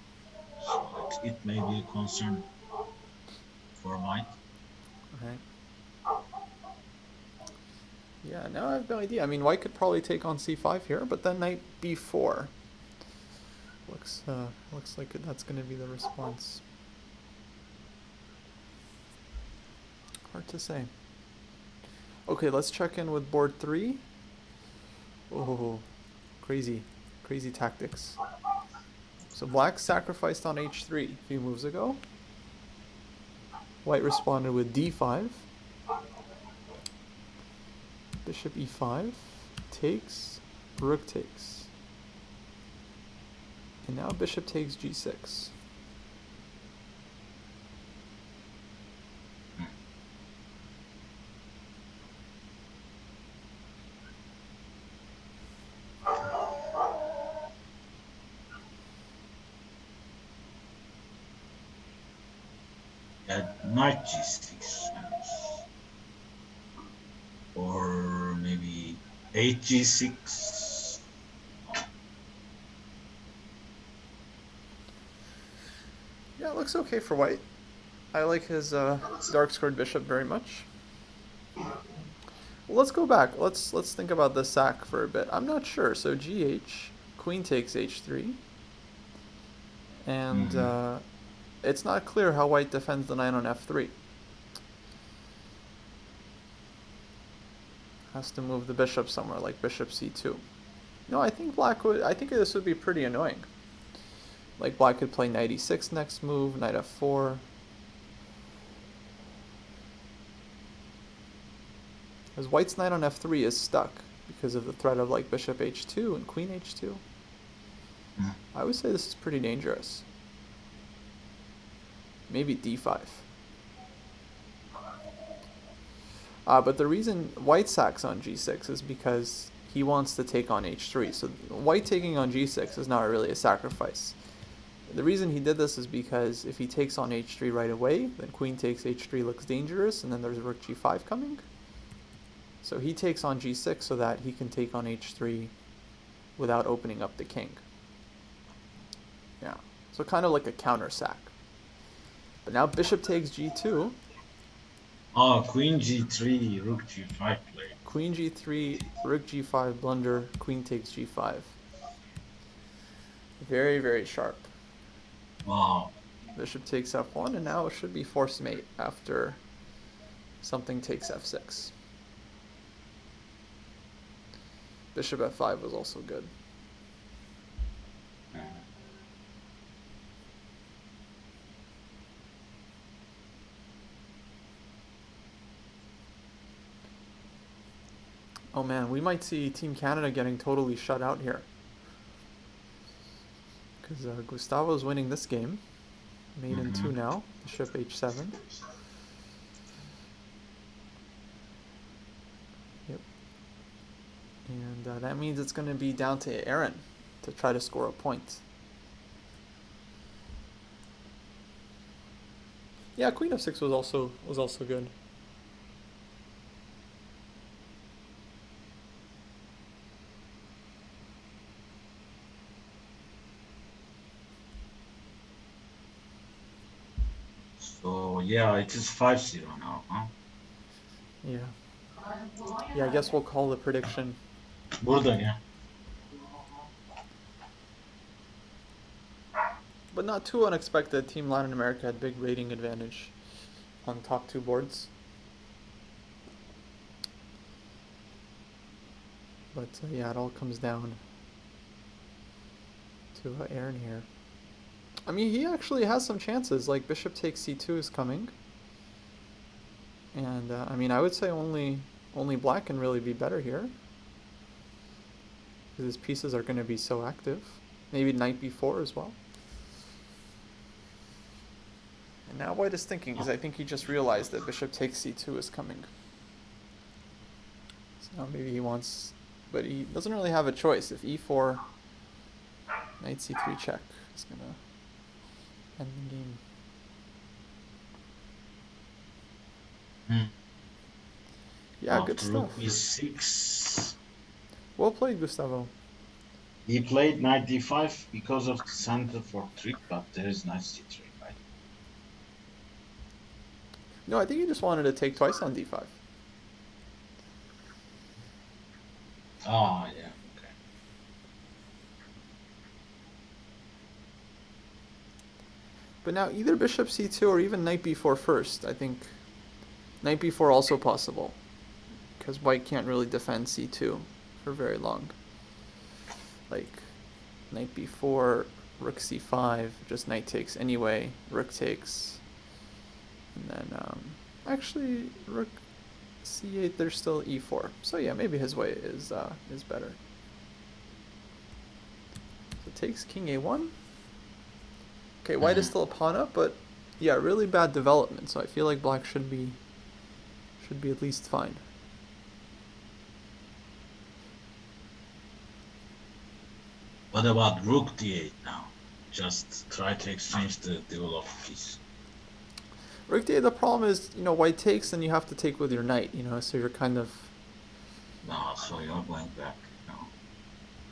so it may be a concern for white. Right. Yeah, now I have no idea. I mean, white could probably take on c5 here, but then knight b4. Looks like that's going to be the response. Hard to say. Okay, let's check in with board 3. Oh, crazy tactics. So black sacrificed on h3 a few moves ago. White responded with d5. Bishop e5. Takes. Rook takes. And now bishop takes g6. Knight g6, or maybe 8 g6. Yeah, it looks okay for white. I like his dark squared bishop very much. Well, let's go back. Let's think about the sack for a bit. I'm not sure. So gh, queen takes h3, and it's not clear how white defends the knight on f3. Has to move the bishop somewhere, like bishop c2. No, I think black would. I think this would be pretty annoying. Like black could play knight e6 next move, knight f4. Because white's knight on f3 is stuck because of the threat of like bishop h2 and queen h2. I would say this is pretty dangerous. Maybe d5. But the reason white sacks on g6 is because he wants to take on h3. So white taking on g6 is not really a sacrifice. The reason he did this is because if he takes on h3 right away, then queen takes h3 looks dangerous, and then there's rook g5 coming. So he takes on g6 so that he can take on h3 without opening up the king. Yeah, so kind of like a counter sack. But now bishop takes g2. Oh, queen g3, rook g5 play. Queen g3, rook g5 blunder, queen takes g5. Very, very sharp. Wow. Bishop takes f1, and now it should be forced mate after something takes f6. Bishop f5 was also good. Oh man, we might see Team Canada getting totally shut out here. Because Gustavo's winning this game. Mate in 2 now. Bishop h7. Yep. And that means it's going to be down to Aaron to try to score a point. Yeah, Queen f6 was also good. So yeah, it is 5-0 now, huh? Yeah. Yeah, I guess we'll call the prediction. Burada ya. But not too unexpected. Team Latin America had big rating advantage on top 2 boards. But yeah, it all comes down to Aaron here. I mean, he actually has some chances. Like, bishop takes c2 is coming. And, I mean, I would say only black can really be better here. Because his pieces are going to be so active. Maybe knight b4 as well. And now white is thinking, because I think he just realized that bishop takes c2 is coming. So now maybe he wants... But he doesn't really have a choice. If e4, knight c3 check is going to end the game. Yeah, After good stuff. rook b6. Well played, Gustavo. He played knight d5 because of the center for trick, but there is knight c3, right? No, I think he just wanted to take twice on d5. Ah, yeah, okay. But now either bishop c2 or even knight b4 first. I think knight b4 also possible. Because white can't really defend c2 for very long. Like, knight b4, rook c5, just knight takes anyway, rook takes. And then, actually, rook c8, there's still e4. So yeah, maybe his way is better. So takes king a1. Okay, white is still a pawn up, but yeah, really bad development. So I feel like black should be at least fine. What about rook d8 now? Just try to exchange the developed piece. Rook d8, the problem is, white takes, and you have to take with your knight, so you're kind of... No, so you're going back,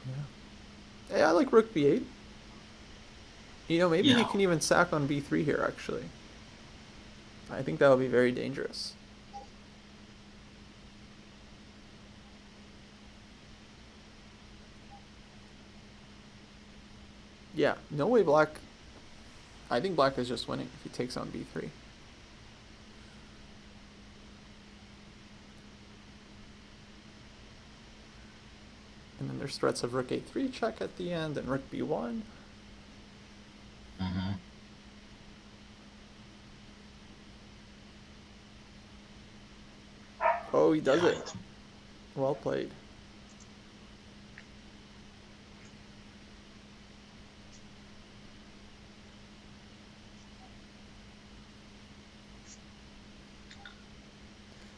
Yeah. Yeah, I like rook b8. Maybe Yeah. he can even sack on b3 here, actually. I think that would be very dangerous. Yeah, no way black... I think black is just winning if he takes on b3. And then there's threats of rook a3 check at the end, and rook b1. Mm-hmm. Oh, he does it. Well played.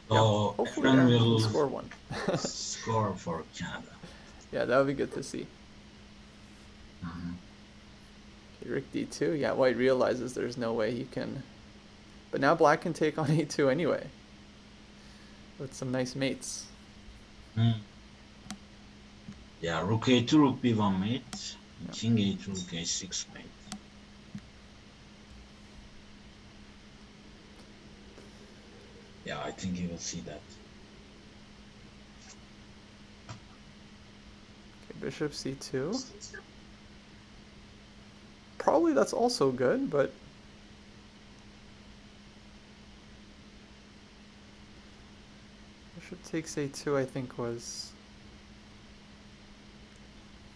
So Yeah, hopefully Aaron Aaron will can score one. score for Canada. Yeah, that would be good to see. Okay, rook d2. Yeah, white realizes there's no way he can... But now black can take on a2 anyway. With some nice mates. Yeah, rook a2, rook b1 mate. Yeah. King a2, rook a6 mate. Yeah, I think he will see that. Okay, bishop c2. Probably that's also good, but Bishop takes a2, I think was...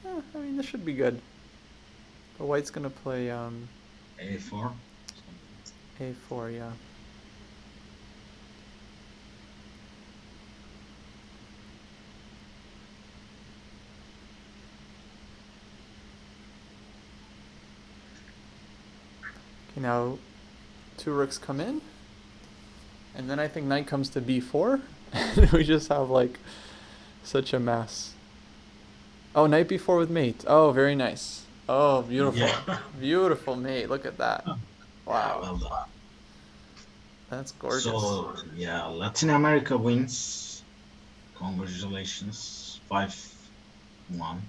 I mean, this should be good. But white's gonna play A4. a4, yeah. Okay, now two rooks come in. And then I think knight comes to b4. And we just have like such a mess. Oh, knight b4 with mate. Oh, very nice. Oh, beautiful. Yeah. Beautiful mate. Look at that. Yeah, Wow. well done. That's gorgeous. So, yeah, Latin America wins. Congratulations. 5-1.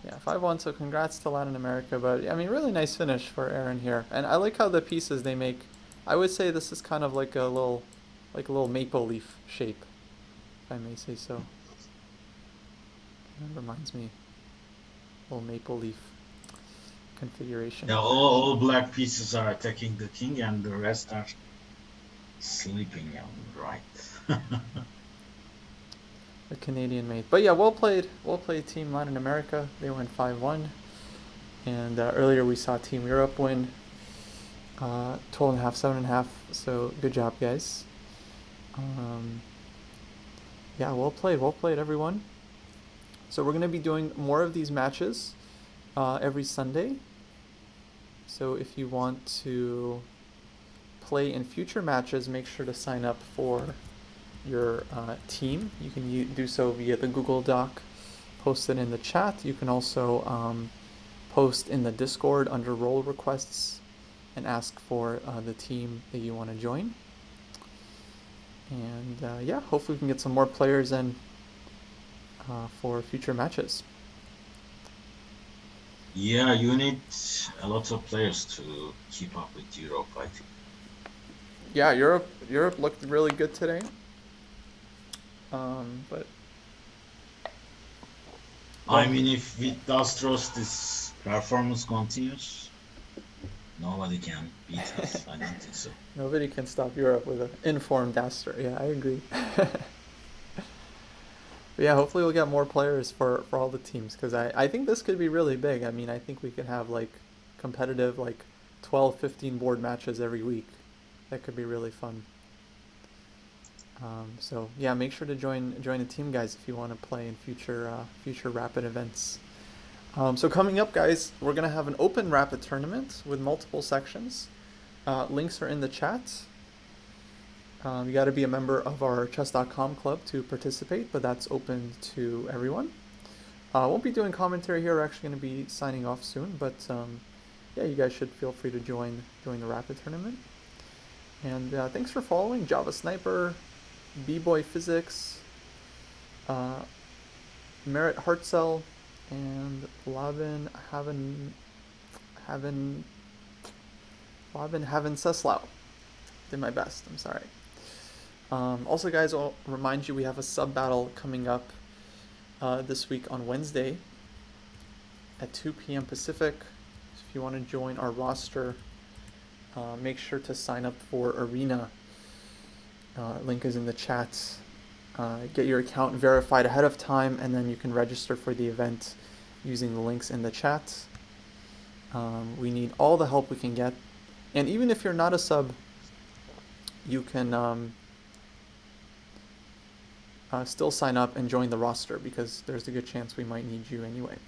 Yeah, 5-1, so congrats to Latin America. But, I mean, really nice finish for Aaron here. And I like how the pieces they make. I would say this is kind of like a little maple leaf shape, if I may say so. That reminds me. Little maple leaf configuration. Yeah, all black pieces are attacking the king and the rest are sleeping on the right. The Canadian mate. But yeah, well played Team Latin America. They went 5-1. And earlier we saw Team Europe win 12.5, 7.5. So good job, guys. Yeah, well played, everyone. So we're going to be doing more of these matches every Sunday. So if you want to play in future matches, make sure to sign up for your team. You can do so via the Google Doc, post it in the chat. You can also post in the Discord under role requests and ask for the team that you want to join. And yeah, hopefully we can get some more players in for future matches. Yeah, you need a lot of players to keep up with Europe, I think. Yeah, Europe looked really good today. But I mean, if with Dastros this performance continues, nobody can beat us. I don't think so. nobody can stop Europe with an informed Aster. Yeah, I agree. But yeah, hopefully we'll get more players for all the teams, because I think this could be really big. I mean, I think we could have like competitive like 12, 15 board matches every week. That could be really fun. So yeah, make sure to join the team, guys, if you want to play in future Rapid events. So coming up, guys, we're gonna have an open Rapid tournament with multiple sections. Links are in the chat. You got to be a member of our chess.com club to participate, but that's open to everyone. Won't be doing commentary here. We're actually going to be signing off soon, but yeah, you guys should feel free to join the Rapid tournament. And thanks for following Java Sniper, B-Boy Physics, Merit Hartzell, and Lavin Ceslau. Did my best. I'm sorry. Also, guys, I'll remind you we have a sub battle coming up this week on Wednesday at 2 p.m. Pacific. So if you want to join our roster, make sure to sign up for Arena. Link is in the chat. Get your account verified ahead of time, and then you can register for the event using the links in the chat. We need all the help we can get. And even if you're not a sub, you can still sign up and join the roster, because there's a good chance we might need you anyway.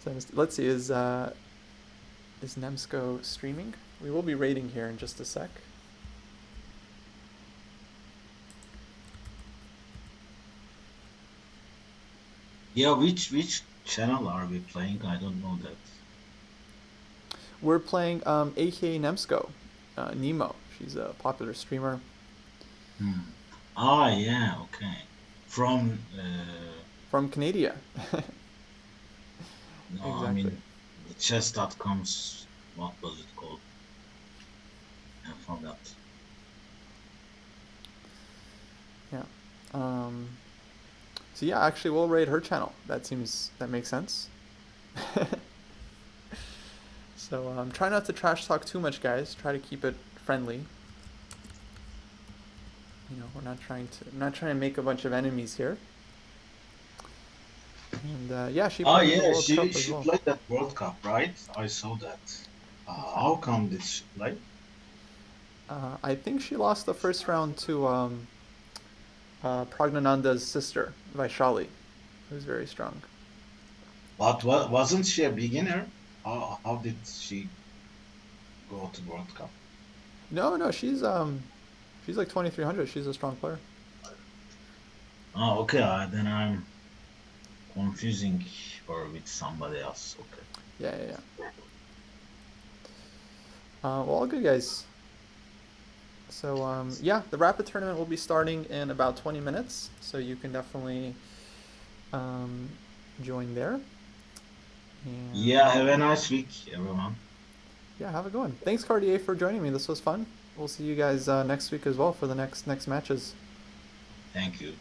So let's see, is Nemsko streaming? We will be raiding here in just a sec. Yeah, which channel are we playing? I don't know that. We're playing aka Nemsko, Nemo. She's a popular streamer. Ah, yeah, okay. From Canada. no, Exactly. I mean the chess.com's, what was it called? I forgot. Yeah. So yeah, actually we'll raid her channel. That makes sense. So try not to trash talk too much, guys. Try to keep it friendly. You know, we're not trying to make a bunch of enemies here. And yeah, she Oh played in the yeah, World she Cup as she well. played that World Cup, right? I saw that. Okay. How come did she play? I think she lost the first round to Pragnananda's sister, Vaishali, who's very strong. But wasn't she a beginner? How did she go to World Cup? No, no, she's like 2300. She's a strong player. Oh, okay. Then I'm confusing her with somebody else. Okay. Yeah, yeah, yeah. Well, all good, guys. So yeah, the rapid tournament will be starting in about 20 minutes, so you can definitely um, join there. Yeah. And Have a nice week, everyone. yeah, have a good one. Thanks, Cartier, for joining me. This was fun. We'll see you guys next week as well for the next matches. Thank you.